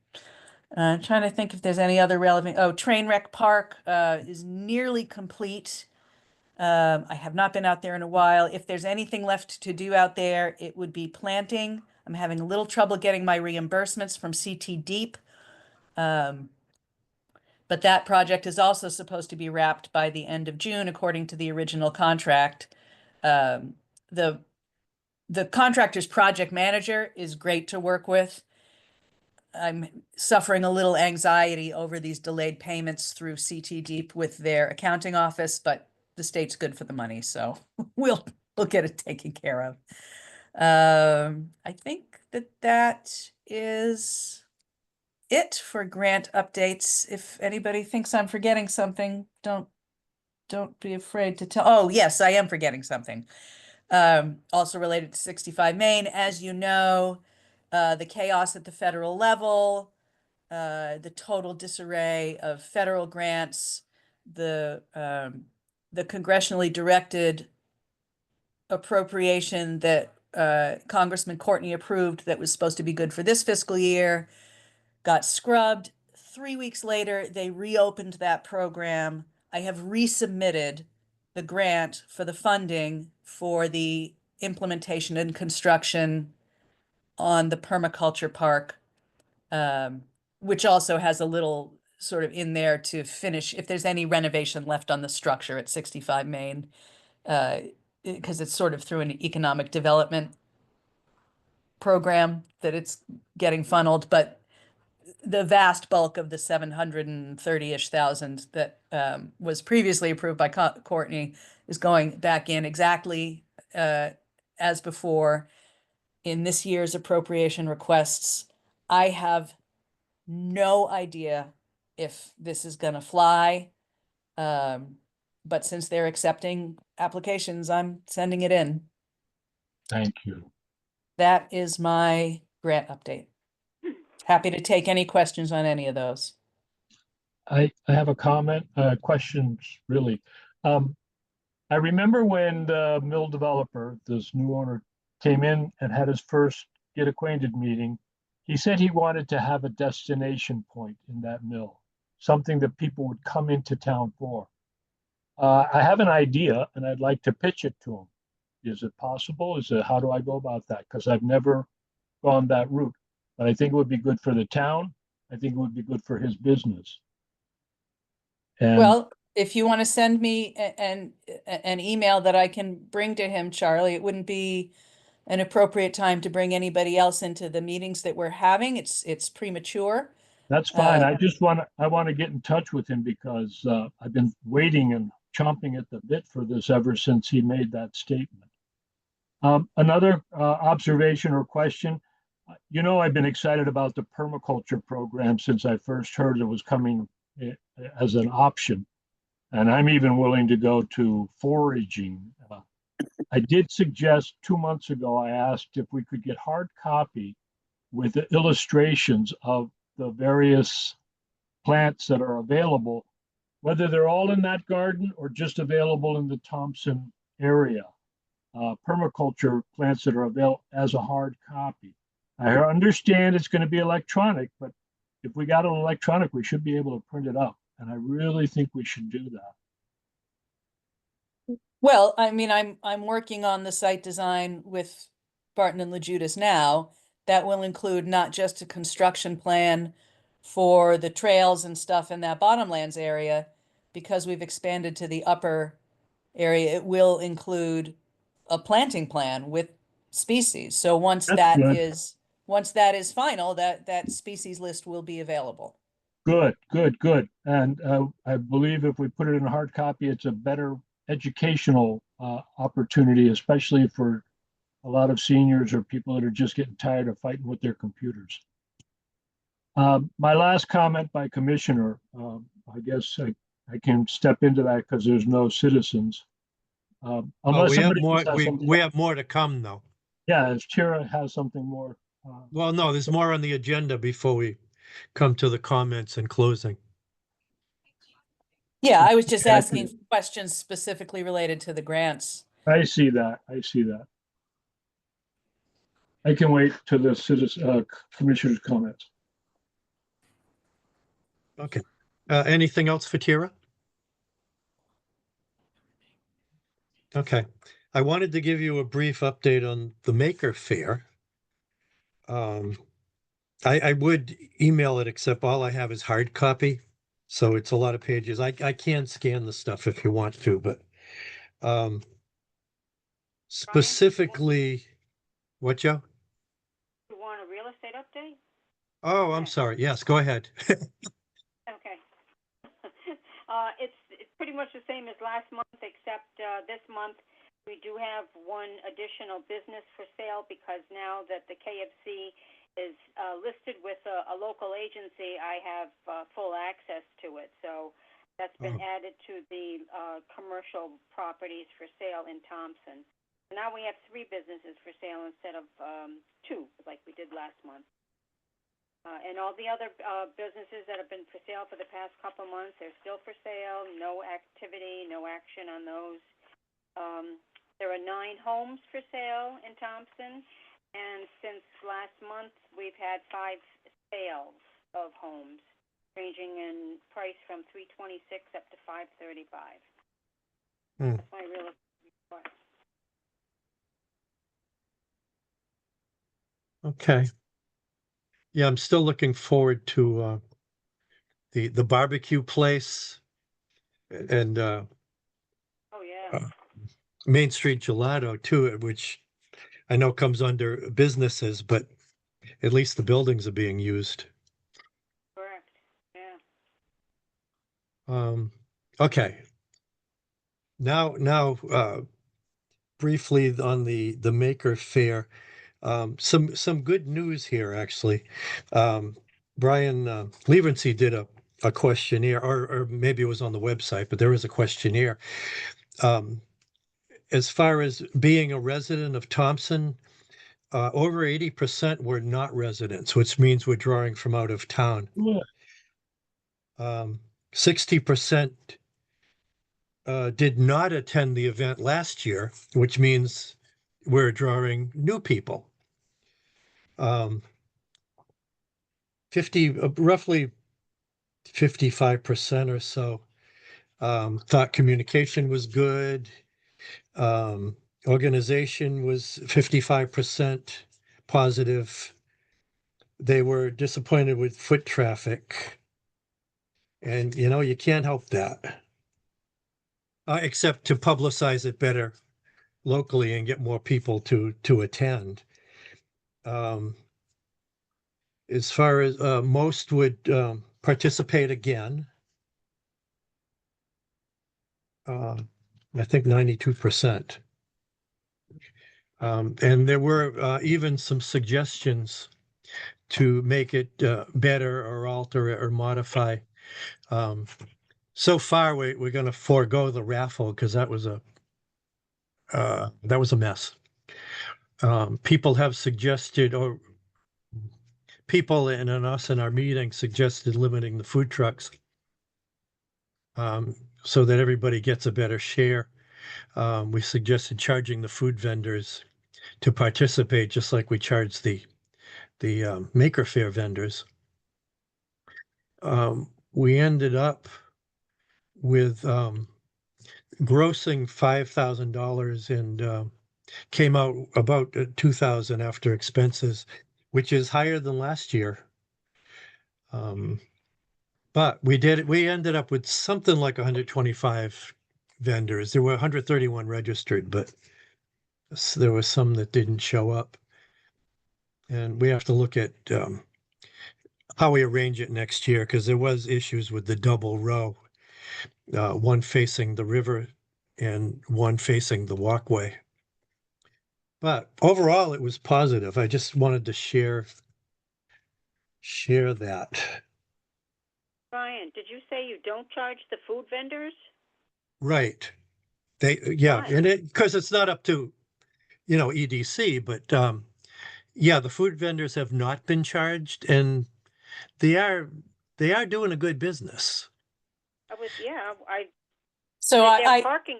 Trying to think if there's any other relevant. Oh, Trainwreck Park is nearly complete. I have not been out there in a while. If there's anything left to do out there, it would be planting. I'm having a little trouble getting my reimbursements from CT Deep. But that project is also supposed to be wrapped by the end of June, according to the original contract. The contractor's project manager is great to work with. I'm suffering a little anxiety over these delayed payments through CT Deep with their accounting office, but the state's good for the money, so we'll get it taken care of. I think that is it for grant updates. If anybody thinks I'm forgetting something, don't be afraid to tell. Oh, yes, I am forgetting something. Also related to 65 Main, as you know, the chaos at the federal level, the total disarray of federal grants, the congressionally directed appropriation that Congressman Courtney approved that was supposed to be good for this fiscal year got scrubbed. 3 weeks later, they reopened that program. I have resubmitted the grant for the funding for the implementation and construction on the permaculture park, which also has a little sort of in there to finish if there's any renovation left on the structure at 65 Main, because it's sort of through an economic development program that it's getting funneled, but the vast bulk of the 730-ish thousand that was previously approved by Courtney is going back in exactly as before in this year's appropriation requests. I have no idea if this is going to fly, but since they're accepting applications, I'm sending it in. Thank you. That is my grant update. Happy to take any questions on any of those. I have a comment, questions really. I remember when the mill developer, this new owner, came in and had his first get acquainted meeting. He said he wanted to have a destination point in that mill, something that people would come into town for. I have an idea and I'd like to pitch it to him. Is it possible? How do I go about that? Because I've never gone that route. But I think it would be good for the town. I think it would be good for his business. And Well, if you want to send me an email that I can bring to him, Charlie, it wouldn't be an appropriate time to bring anybody else into the meetings that we're having. It's premature. that's fine. I want to get in touch with him because I've been waiting and chomping at the bit for this ever since he made that statement. Another observation or question. You know, I've been excited about the permaculture program since I first heard it was coming as an option. And I'm even willing to go to foraging. I did suggest 2 months ago, I asked if we could get hard copy with the illustrations of the various plants that are available, whether they're all in that garden or just available in the Thompson area. Permaculture plants that are available as a hard copy. I understand it's going to be electronic, but if we got it electronic, we should be able to print it up. And I really think we should do that. Well, I mean, I'm working on the site design with Barton and LaJudas now. That will include not just a construction plan for the trails and stuff in that bottomlands area, because we've expanded to the upper area. It will include a planting plan with species. So once That's that good. is final, that species list will be available. Good, good, good. And I believe if we put it in a hard copy, it's a better educational opportunity, especially for a lot of seniors or people that are just getting tired of fighting with their computers. My last comment by commissioner, I guess I can step into that because there's no citizens. Oh, Unless we have somebody more, else has something. we have more to come though. Yeah, if Tara has something more. Well, no, there's more on the agenda before we come to the comments and closing. Yeah, I was just Yeah, asking questions specifically related to the grants. I see that. I see that. I can wait to the citizen, commissioner's comments. Okay. Anything else for Tira? Okay. I wanted to give you a brief update on the Maker Faire. I would email it, except all I have is hard copy. So it's a lot of pages. I can scan the stuff if you want to, but specifically, what, Joe? You want a real estate update? Oh, I'm sorry. Yes, go ahead. Okay. It's pretty much the same as last month, except this month we do have one additional business for sale because now that the KFC is listed with a local agency, I have full access to it. So that's been added to the commercial properties for sale in Thompson. Now we have 3 businesses for sale instead of 2, like we did last month. And all the other businesses that have been for sale for the past couple months, they're still for sale. No activity, no action on those. There are 9 homes for sale in Thompson. And since last month, we've had 5 sales of homes, ranging in price from $326 up to $535. That's my real estate report. Okay. Yeah, I'm still looking forward to the barbecue place and Oh yeah. Main Street Gelato too, which I know comes under businesses, but at least the buildings are being used. Correct. Yeah. Okay. Now, briefly on the Maker Faire, some good news here actually. Brian Levency did a questionnaire, or maybe it was on the website, but there is a questionnaire. As far as being a resident of Thompson, over 80% were not residents, which means we're drawing from out of town. 60% did not attend the event last year, which means we're drawing new people. 50, roughly 55% or so thought communication was good. Organization was 55% positive. They were disappointed with foot traffic. And, you can't help that, except to publicize it better locally and get more people to attend. As far as most would participate again, I think 92%. And there were even some suggestions to make it better or alter it or modify. So far, we're going to forego the raffle because that was a mess. People have suggested, or people and us in our meeting suggested limiting the food trucks so that everybody gets a better share. We suggested charging the food vendors to participate, just like we charge the Maker Faire vendors. We ended up with grossing $5,000 and came out about $2,000 after expenses, which is higher than last year. But we ended up with something like 125 vendors. There were 131 registered, but there were some that didn't show up. And we have to look at how we arrange it next year, because there was issues with the double row, one facing the river and one facing the walkway. But overall, it was positive. I just wanted to share that. Brian, did you say you don't charge the food vendors? Right. Yeah, Why? and because it's not up to, EDC, but yeah, the food vendors have not been charged, and they are doing a good business. So they're parking.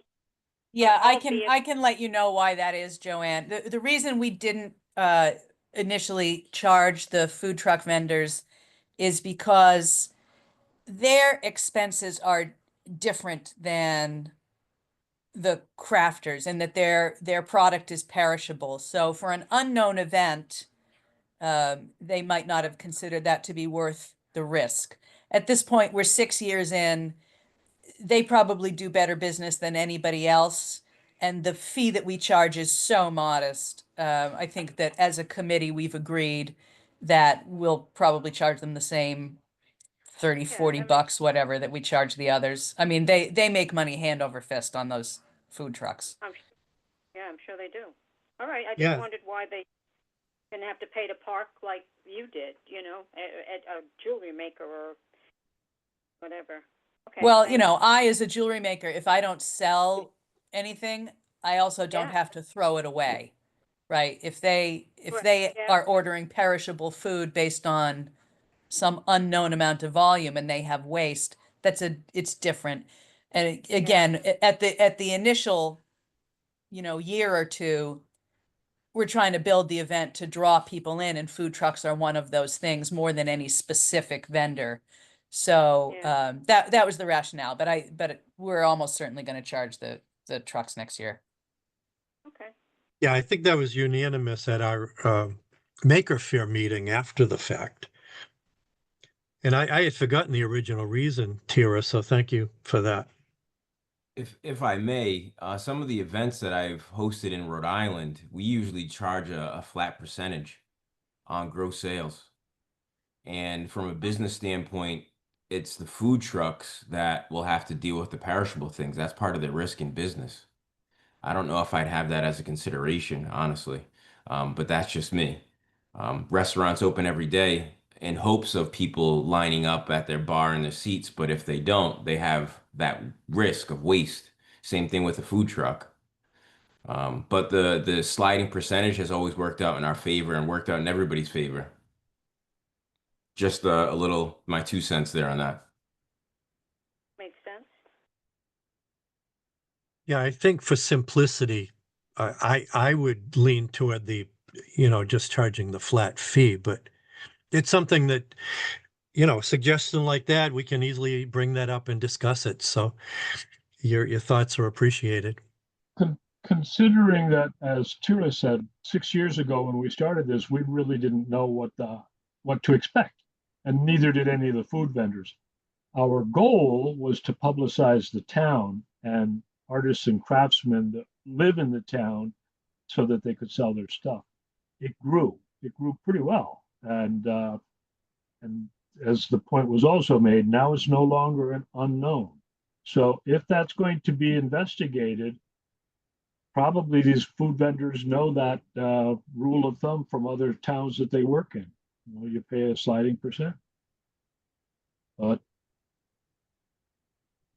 Yeah, Oh, I can let you know why that is, Joanne. The reason we didn't initially charge the food truck vendors is because their expenses are different than the crafters, and that their product is perishable. So for an unknown event, they might not have considered that to be worth the risk. At this point, we're 6 years in. They probably do better business than anybody else, and the fee that we charge is so modest. I think that as a committee, we've agreed that we'll probably charge them the same 30, Yeah, 40 bucks, whatever, that we charge the others. I mean, they make money hand over fist on those food trucks. I'm sure they do. All right, I just Yeah. wondered why they didn't have to pay to park like you did, at a jewelry maker or whatever. Okay, Well, thanks. I, as a jewelry maker, if I don't sell anything, I also don't Yeah. have to throw it away, right? If they Right, yeah. are ordering perishable food based on some unknown amount of volume and they have waste, it's different. And again, at the initial, year or two, we're trying to build the event to draw people in, and food trucks are one of those things more than any specific vendor. So Yeah. that was the rationale, but we're almost certainly going to charge the trucks next year. Okay. Yeah, I think that was unanimous at our Maker Faire meeting after the fact. And I had forgotten the original reason, Tira, so thank you for that. If I may, some of the events that I've hosted in Rhode Island, we usually charge a flat percentage on gross sales. And from a business standpoint, it's the food trucks that will have to deal with the perishable things. That's part of the risk in business. I don't know if I'd have that as a consideration, honestly, but that's just me. Restaurants open every day in hopes of people lining up at their bar and their seats, but if they don't, they have that risk of waste. Same thing with a food truck. But the sliding percentage has always worked out in our favor and worked out in everybody's favor. Just a little, my 2 cents there on that. Makes sense. Yeah, I think for simplicity, I would lean toward the, just charging the flat fee, but it's something that, suggestion like that, we can easily bring that up and discuss it. So your thoughts are appreciated. Considering that, as Tira said, 6 years ago when we started this, we really didn't know what to expect, and neither did any of the food vendors. Our goal was to publicize the town and artists and craftsmen that live in the town so that they could sell their stuff. It grew pretty well, and as the point was also made, now it's no longer an unknown. So if that's going to be investigated, probably these food vendors know that rule of thumb from other towns that they work in. You pay a sliding percent. But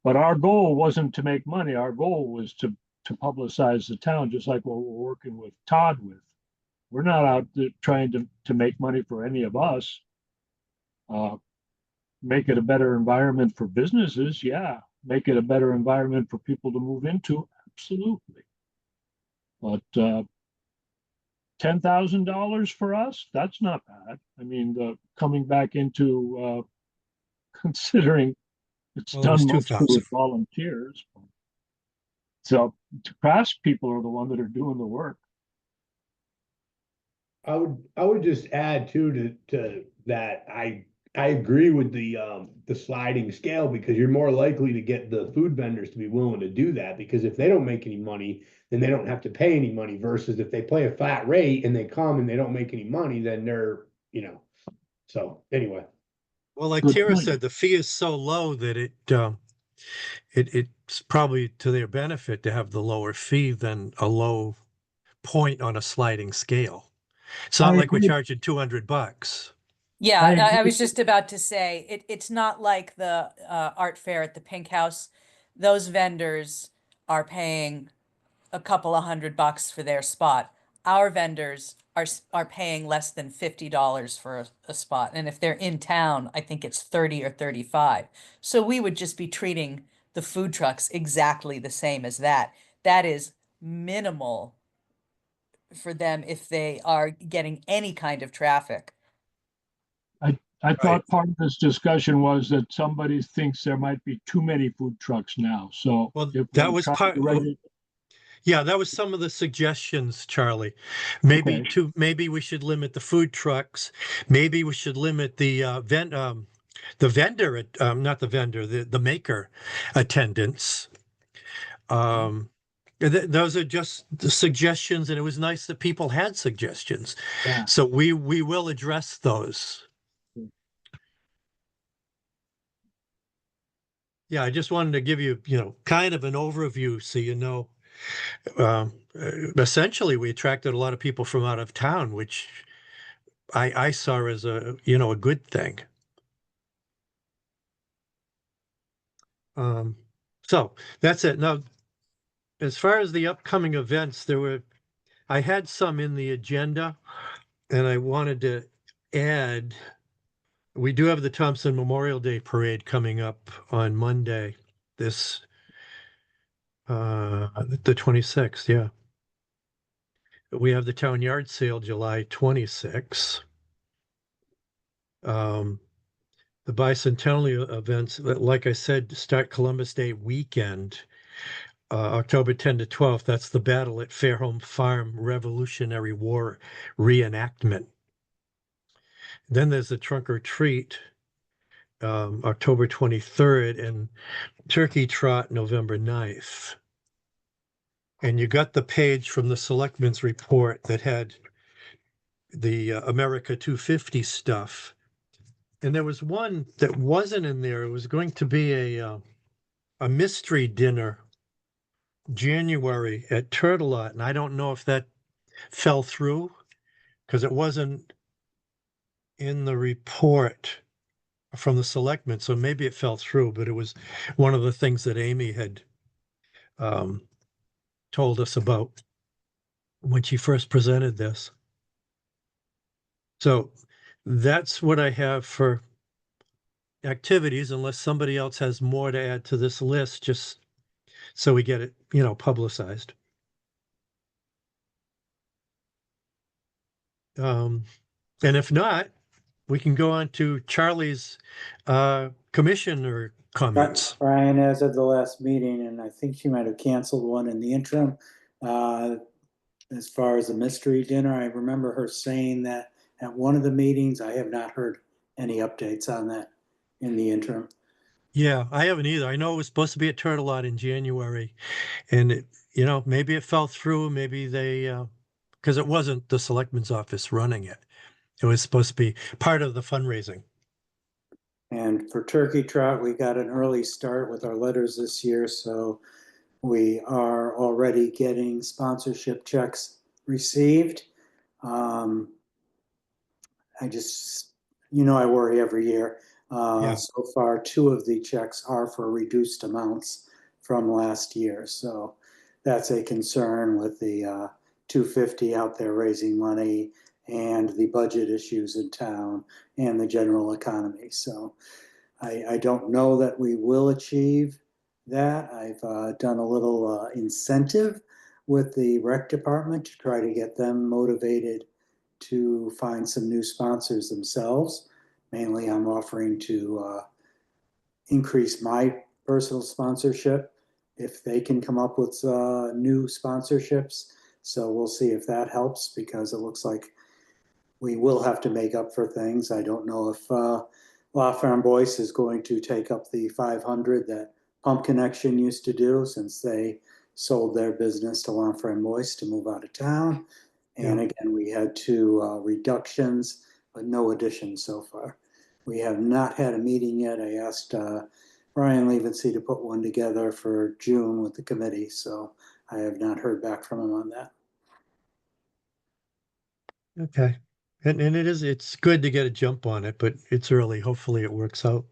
our goal wasn't to make money. Our goal was to publicize the town, just like what we're working with Todd with. We're not out trying to make money for any of us. Make it a better environment for businesses, yeah. Make it a better environment for people to move into, absolutely. But $10,000 for us, that's not bad. I mean, coming back into considering it's Well, it was done mostly 2,000. with volunteers. So craftspeople are the ones that are doing the work. I would just add too to that I agree with the sliding scale, because you're more likely to get the food vendors to be willing to do that, because if they don't make any money, then they don't have to pay any money, versus if they play a flat rate and they come and they don't make any money, then they're, so anyway. Well, like Good Tara point. said, the fee is so low that it's probably to their benefit to have the lower fee than a low point on a sliding scale. It's not I like we're agree. charging $200. Yeah, I I agree. was just about to say, it's not like the art fair at the Pink House. Those vendors are paying a couple of $100 for their spot. Our vendors are paying less than $50 for a spot. And if they're in town, I think it's 30 or 35. So we would just be treating the food trucks exactly the same as that. That is minimal for them if they are getting any kind of traffic. I Right. thought part of this discussion was that somebody thinks there might be too many food trucks now. So Well, if that we're was trying part. to regulate, Yeah, that was some of the suggestions, Charlie. Maybe okay. maybe we should limit the food trucks. Maybe we should limit the vendor not the vendor, the maker attendance. Um, those are just the suggestions, and it was nice that people had suggestions. Yeah. So we will address those. Yeah, I just wanted to give you, kind of an overview so you know. Essentially, we attracted a lot of people from out of town, which I saw as a good thing. Um, so that's it. Now, as far as the upcoming events, I had some in the agenda, and I wanted to add, we do have the Thompson Memorial Day Parade coming up on Monday, this, the 26th, yeah. We have the Town Yard Sale July 26th. The bicentennial events, like I said, start Columbus Day weekend, October 10 to 12th. That's the Battle at Fairholme Farm Revolutionary War reenactment. Then there's the Trunk or Treat, October 23rd, and Turkey Trot, November 9th. And you got the page from the Selectmen's report that had the America 250 stuff. And there was one that wasn't in there. It was going to be a mystery dinner January at Turtelot, and I don't know if that fell through because it wasn't in the report from the selectmen, so maybe it fell through, but it was one of the things that Amy had um, told us about when she first presented this. So that's what I have for activities, unless somebody else has more to add to this list, just so we get it, publicized. And if not, we can go on to Charlie's commissioner comments. Brian, as of the last meeting, and I think she might have canceled one in the interim, as far as the mystery dinner, I remember her saying that at one of the meetings. I have not heard any updates on that in the interim. Yeah, I haven't either. I know it was supposed to be at Turtelot in January, and maybe it fell through. Maybe they, because it wasn't the selectman's office running it. It was supposed to be part of the fundraising. And for Turkey Trot, we got an early start with our letters this year, so we are already getting sponsorship checks received. I just, I worry every year. Yeah. So far, 2 of the checks are for reduced amounts from last year. So that's a concern with the 250 out there raising money and the budget issues in town and the general economy. So I don't know that we will achieve that. I've done a little incentive with the rec department to try to get them motivated to find some new sponsors themselves. Mainly, I'm offering to increase my personal sponsorship if they can come up with new sponsorships. So we'll see if that helps, because it looks like we will have to make up for things. I don't know if La Framboise is going to take up the 500 that Pump Connection used to do, since they sold their business to La Framboise to move out of town. And again, we had 2 reductions, but no additions so far. We have not had a meeting yet. I asked Brian Levency to put one together for June with the committee, so I have not heard back from him on that. Okay. And it's good to get a jump on it, but it's early. Hopefully it works out.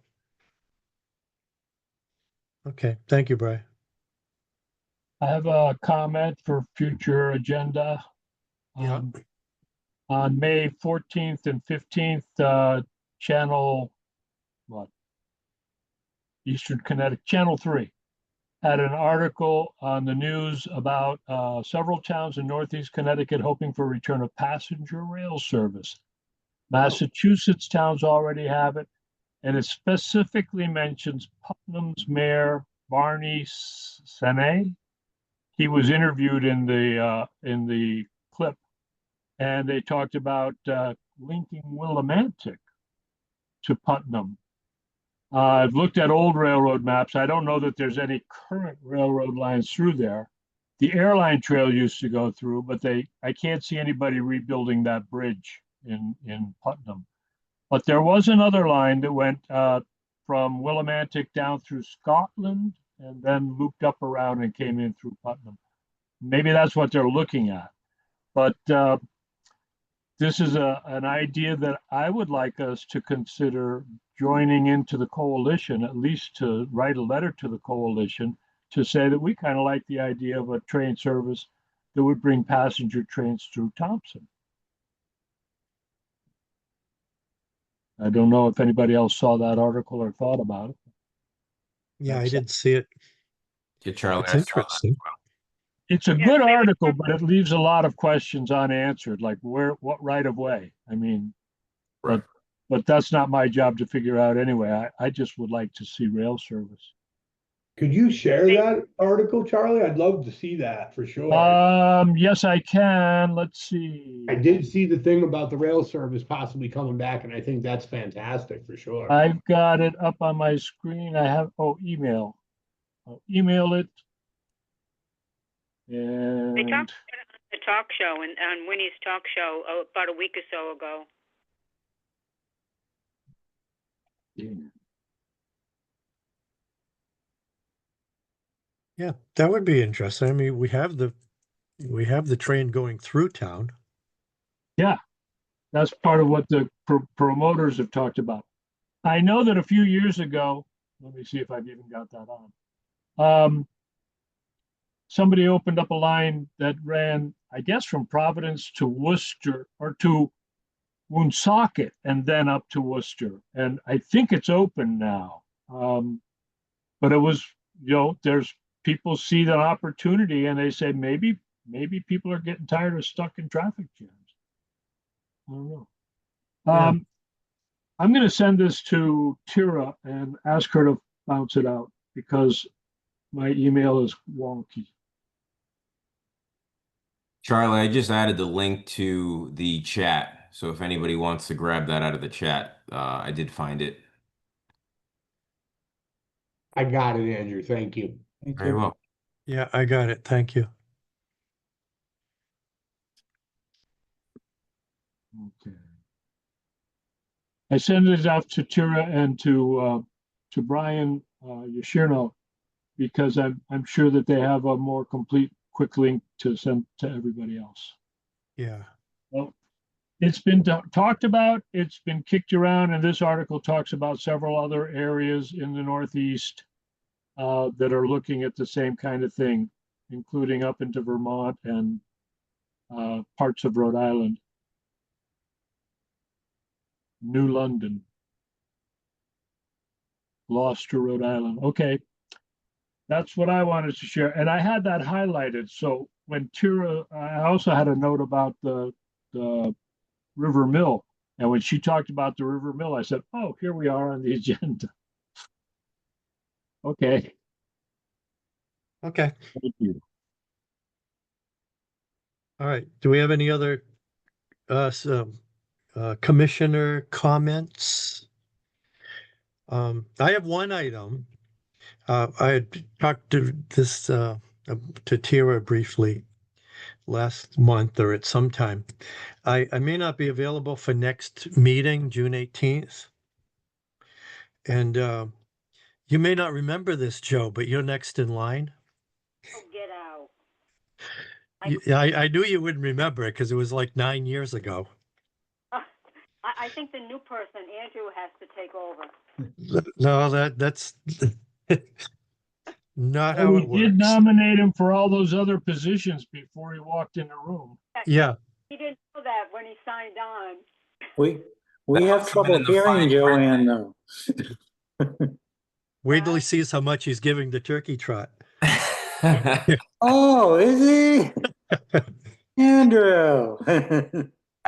Okay. Thank you, Brian. I have a comment for future agenda. Yeah. On May 14th and 15th, channel, what? Eastern Connecticut, Channel 3 had an article on the news about several towns in Northeast Connecticut hoping for return of passenger rail service. Massachusetts towns already have it, and it specifically mentions Putnam's mayor, Barney Sene. He was interviewed in the clip, and they talked about linking Willimantic to Putnam. I've looked at old railroad maps. I don't know that there's any current railroad lines through there. The airline trail used to go through, but I can't see anybody rebuilding that bridge in Putnam. But there was another line that went from Willimantic down through Scotland and then looped up around and came in through Putnam. Maybe that's what they're looking at. But this is an idea that I would like us to consider joining into the coalition, at least to write a letter to the coalition to say that we kind of like the idea of a train service that would bring passenger trains through Thompson. I don't know if anybody else saw that article or thought about it. Yeah, I didn't see it. Yeah, Charlie, It's I saw that. interesting. It's a good article, but it leaves a lot of questions unanswered, like what right of way? I mean, Right. but that's not my job to figure out anyway. I just would like to see rail service. Could you share that article, Charlie? I'd love to see that for sure. Yes, I can. Let's see. I did see the thing about the rail service possibly coming back, and I think that's fantastic for sure. I've got it up on my screen. I have, email. I'll email it. They And talked about it on the talk show and on Winnie's talk show about a week or so ago. Yeah, that would be interesting. I mean, we have the train going through town. yeah, that's part of what the promoters have talked about. I know that a few years ago, let me see if I've even got that on. Somebody opened up a line that ran, I guess, from Providence to Worcester or to Woonsocket and then up to Worcester. And I think it's open now. But it was, there's people see that opportunity and they say, maybe people are getting tired of stuck in traffic jams. I don't know. Yeah. I'm going to send this to Tira and ask her to bounce it out because my email is wonky. Charlie, I just added the link to the chat. So if anybody wants to grab that out of the chat, I did find it. I got it, Andrew. Thank you. Very well. Yeah, I got it. Thank you. Okay. I send it out to Tira and to Brian Yashirno because I'm sure that they have a more complete quick link to send to everybody else. Yeah. Well, it's been talked about, it's been kicked around, and this article talks about several other areas in the Northeast that are looking at the same kind of thing, including up into Vermont and parts of Rhode Island. New London, Gloucester, Rhode Island. Okay, that's what I wanted to share. And I had that highlighted. So when Tira, I also had a note about the River Mill. And when she talked about the River Mill, I said, oh, here we are on the agenda. Okay. Okay. Thank you. All right. Do we have any other commissioner comments? I have one item. I had talked to this to Tira briefly last month or at some time. I may not be available for next meeting, June 18th. And you may not remember this, Joe, but you're next in line. Oh, get out. I knew you wouldn't remember it because it was like 9 years ago. I think the new person, Andrew, has to take over. No, that's not And how we it did works. nominate him for all those other positions before he walked in the room. Yeah, He didn't know that when he signed on. We That have must have been trouble in the hearing fine print. Joanne though. wait till he sees how much he's giving the turkey trot. Oh, is he? Andrew.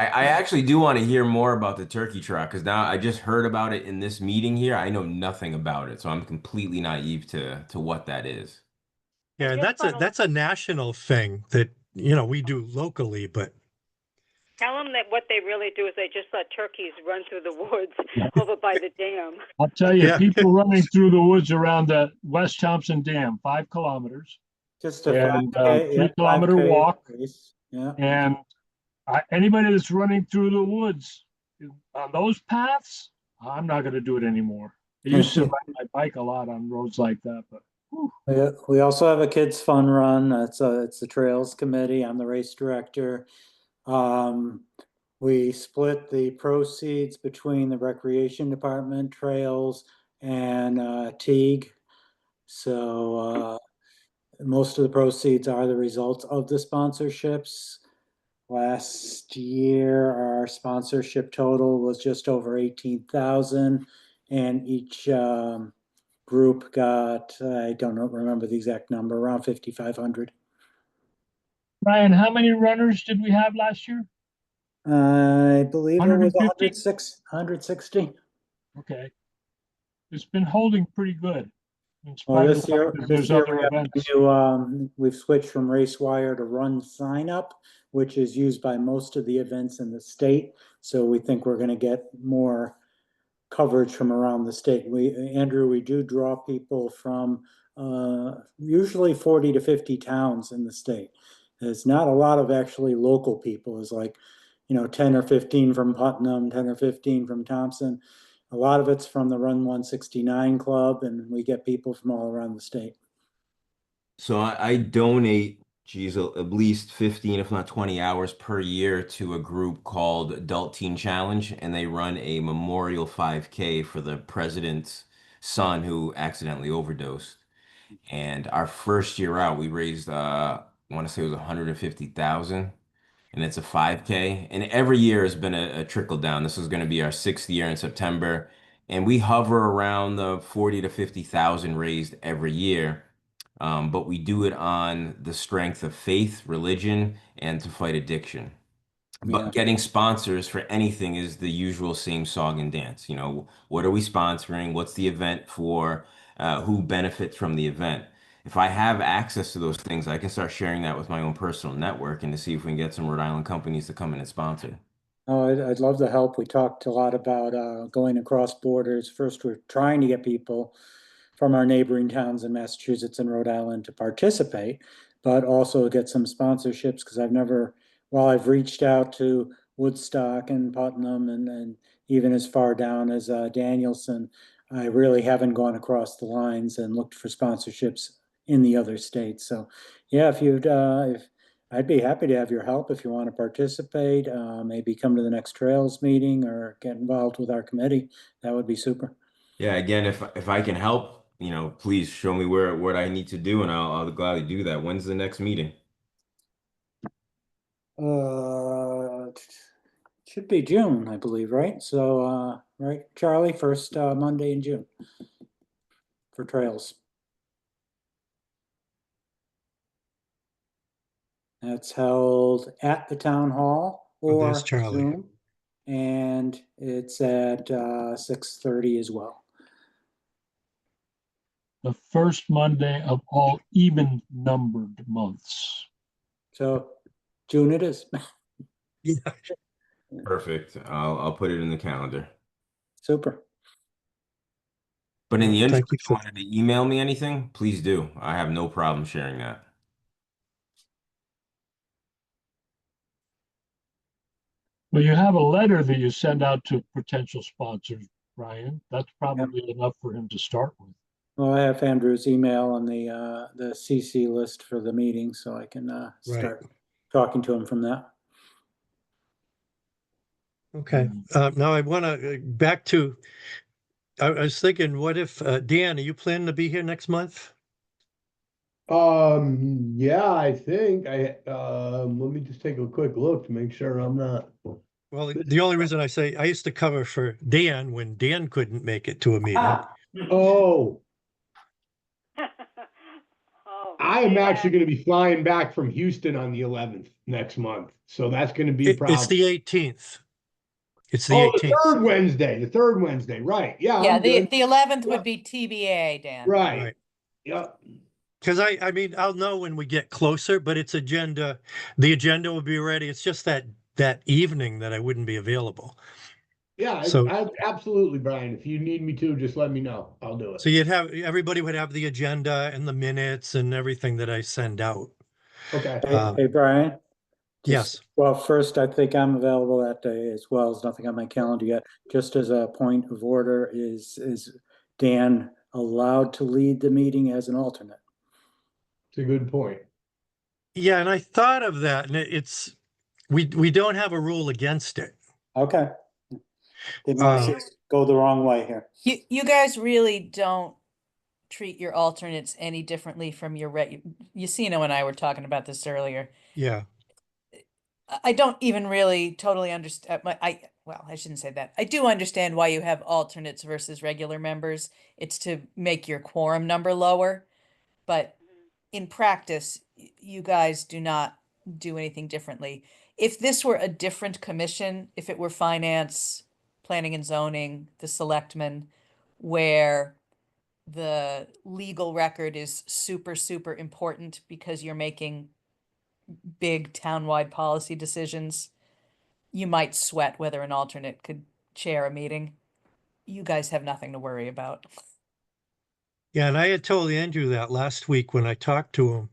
I actually do want to hear more about the turkey trot because now I just heard about it in this meeting here. I know nothing about it, so I'm completely naive to what that is. Yeah, and Just that's a national thing that we do locally, but tell them that what they really do is they just let turkeys run through the woods over by the dam. I'll tell you, Yeah. people running through the woods around the West Thompson Dam, 5 kilometers, Just a and 5K, yeah, 3-kilometer 5K walk. race. Yeah. And anybody that's running through the woods on those paths, I'm not going to do it anymore. I used to ride my bike a lot on roads like that, but whew. We also have a kids fun run. It's the Trails Committee. I'm the race director. We split the proceeds between the Recreation Department, Trails, and Teague. So most of the proceeds are the results of the sponsorships. Last year, our sponsorship total was just over 18,000, and each group got, I don't remember the exact number, around 5,500. Brian, how many runners did we have last year? I believe it was 150? 160. Okay. It's been holding pretty good. In Well, spite of this year, there's other we have events. we've switched from RaceWire to Run Sign Up, which is used by most of the events in the state. So we think we're going to get more coverage from around the state. Andrew, we do draw people from usually 40 to 50 towns in the state. There's not a lot of actually local people. It's like, 10 or 15 from Putnam, 10 or 15 from Thompson. A lot of it's from the Run 169 Club, and we get people from all around the state. So I donate, geez, at least 15, if not 20 hours per year to a group called Adult Teen Challenge, and they run a memorial 5K for the president's son who accidentally overdosed. And our first year out, we raised, I want to say it was 150,000, and it's a 5K. And every year has been a trickle down. This is going to be our 6th year in September, and we hover around the 40 to 50,000 raised every year. But we do it on the strength of faith, religion, and to fight addiction. But Yeah. getting sponsors for anything is the usual same song and dance. What are we sponsoring? What's the event for? Who benefits from the event? If I have access to those things, I can start sharing that with my own personal network and to see if we can get some Rhode Island companies to come in and sponsor. Oh, I'd love to help. We talked a lot about going across borders. First, we're trying to get people from our neighboring towns in Massachusetts and Rhode Island to participate, but also get some sponsorships because while I've reached out to Woodstock and Putnam and even as far down as Danielson, I really haven't gone across the lines and looked for sponsorships in the other states. So, yeah, if I'd be happy to have your help if you want to participate, maybe come to the next Trails meeting or get involved with our committee. That would be super. Yeah, again, if I can help, please show me what I need to do, and I'll gladly do that. When's the next meeting? Should be June, I believe, right? So, right, Charlie, first Monday in June for Trails. That's held at the town hall Oh, there's or Charlie. Zoom, and it's at 6:30 as well. The first Monday of all even numbered months. So June it is. Yeah. Perfect. I'll put it in the calendar. Super. But in the interim, Thank you if you for wanted to email me anything, please do. I have no problem sharing that. Well, you have a letter that you send out to potential sponsors, Brian. That's probably enough for him to start with. Well, I have Andrew's email on the CC list for the meeting, so I can start talking to him from that. Okay. Now I want to back to, I was thinking, what if, Dan, are you planning to be here next month? Yeah, I think let me just take a quick look to make sure I'm not. Well, the only reason I say, I used to cover for Dan when Dan couldn't make it to a meeting. Oh, Oh, I am see actually that? going to be flying back from Houston on the 11th next month. So that's going to be a It's problem. the 18th. It's the Oh, 18th. the third Wednesday. Right. Yeah. Yeah, I'm good. the 11th Yeah. would be TBA, Dan. Right. Right. Yep. Because I mean, I'll know when we get closer, but the agenda will be ready. It's just that evening that I wouldn't be available. Yeah, So, absolutely, Brian. If you need me to, just let me know. I'll do it. so everybody would have the agenda and the minutes and everything that I send out. Okay. Hey, Brian? Yes. Well, first, I think I'm available that day as well. There's nothing on my calendar yet. Just as a point of order, is Dan allowed to lead the meeting as an alternate? It's a good point. Yeah, and I thought of that, and we don't have a rule against it. Okay. Didn't want to go the wrong way here. You guys really don't treat your alternates any differently from your Yacino and I were talking about this earlier. Yeah. I don't even really totally understand. Well, I shouldn't say that. I do understand why you have alternates versus regular members. It's to make your quorum number lower. But in practice, you guys do not do anything differently. If this were a different commission, if it were finance, planning and zoning, the selectmen, where the legal record is super, super important because you're making big townwide policy decisions, you might sweat whether an alternate could chair a meeting. You guys have nothing to worry about. Yeah, and I had told Andrew that last week when I talked to him.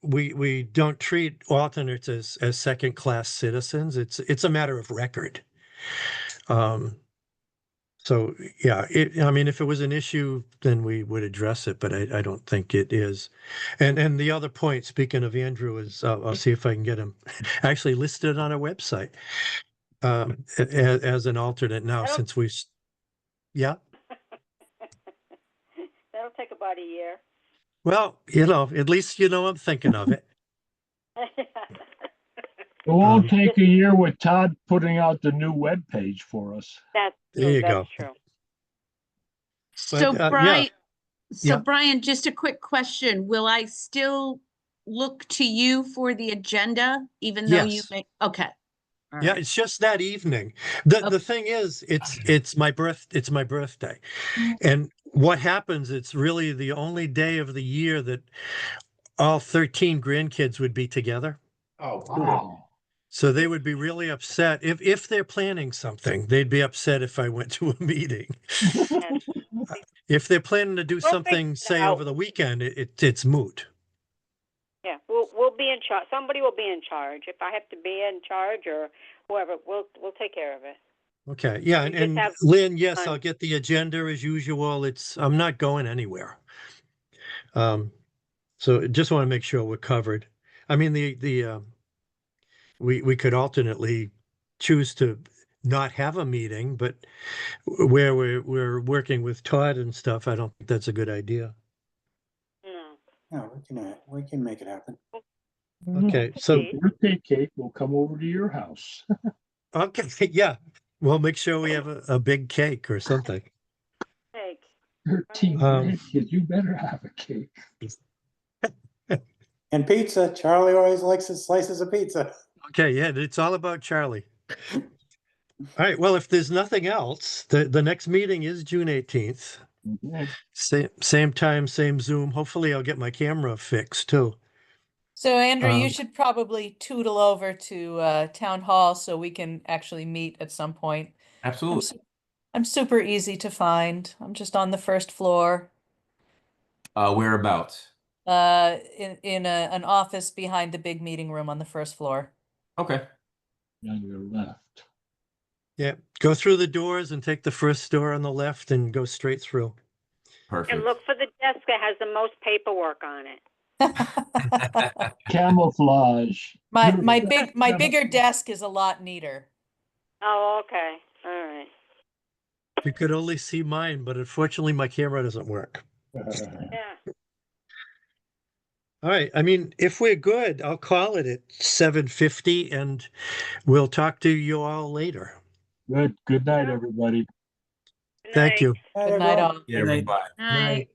We don't treat alternates as second class citizens. It's a matter of record. So yeah, I mean, if it was an issue, then we would address it, but I don't think it is. And the other point, speaking of Andrew, is I'll see if I can get him actually listed on our website as an alternate now, That'll- since yeah. That'll take about a year. Well, at least I'm thinking of it. It won't take a year with Todd putting out the new webpage for us. There you go. That's true. So yeah. Brian, Yeah. Brian, just a quick question. Will I still look to you for the agenda, even though you Yes. make, okay. All Yeah, right. it's just that evening. The Okay. thing is, it's my birthday. And what happens, it's really the only day of the year that all 13 grandkids would be together. Oh, cool. Wow. So they would be really upset if they're planning something, they'd be upset if I went to a meeting. If they're planning to do We'll figure something, it say out. over the weekend, it's moot. Yeah, we'll be in charge. Somebody will be in charge. If I have to be in charge or whoever, we'll take care of it. Okay, yeah, You just and have Lynn, yes, fun. I'll get the agenda as usual. I'm not going anywhere. So just want to make sure we're covered. I mean, we could alternately choose to not have a meeting, but where we're working with Todd and stuff, I don't think that's a good idea. No. No, we can make it happen. Okay, so Birthday cake will come over to your house. okay, yeah, we'll make sure we have a big cake or something. Cake. 13 grandkids, you better have a cake. And pizza. Charlie always likes his slices of pizza. Okay, yeah, it's all about Charlie. All right, well, if there's nothing else, the next meeting is June 18th. Same time, same Zoom. Hopefully I'll get my camera fixed too. So Andrew, you should probably tootle over to town hall so we can actually meet at some point. Absolutely. I'm super easy to find. I'm just on the first floor, Whereabouts? in an office behind the big meeting room on the first floor. Okay. On your left. Yeah, go through the doors and take the first door on the left and go straight through. Perfect. And look for the desk that has the most paperwork on it. Camouflage. My bigger desk is a lot neater. Oh, okay. All right. You could only see mine, but unfortunately my camera doesn't work. Yeah. All right. I mean, if we're good, I'll call it at 7:50 and we'll talk to you all later. Good night, everybody. Good Thank night. you. Good night, all. Yeah, Good night. bye. Night.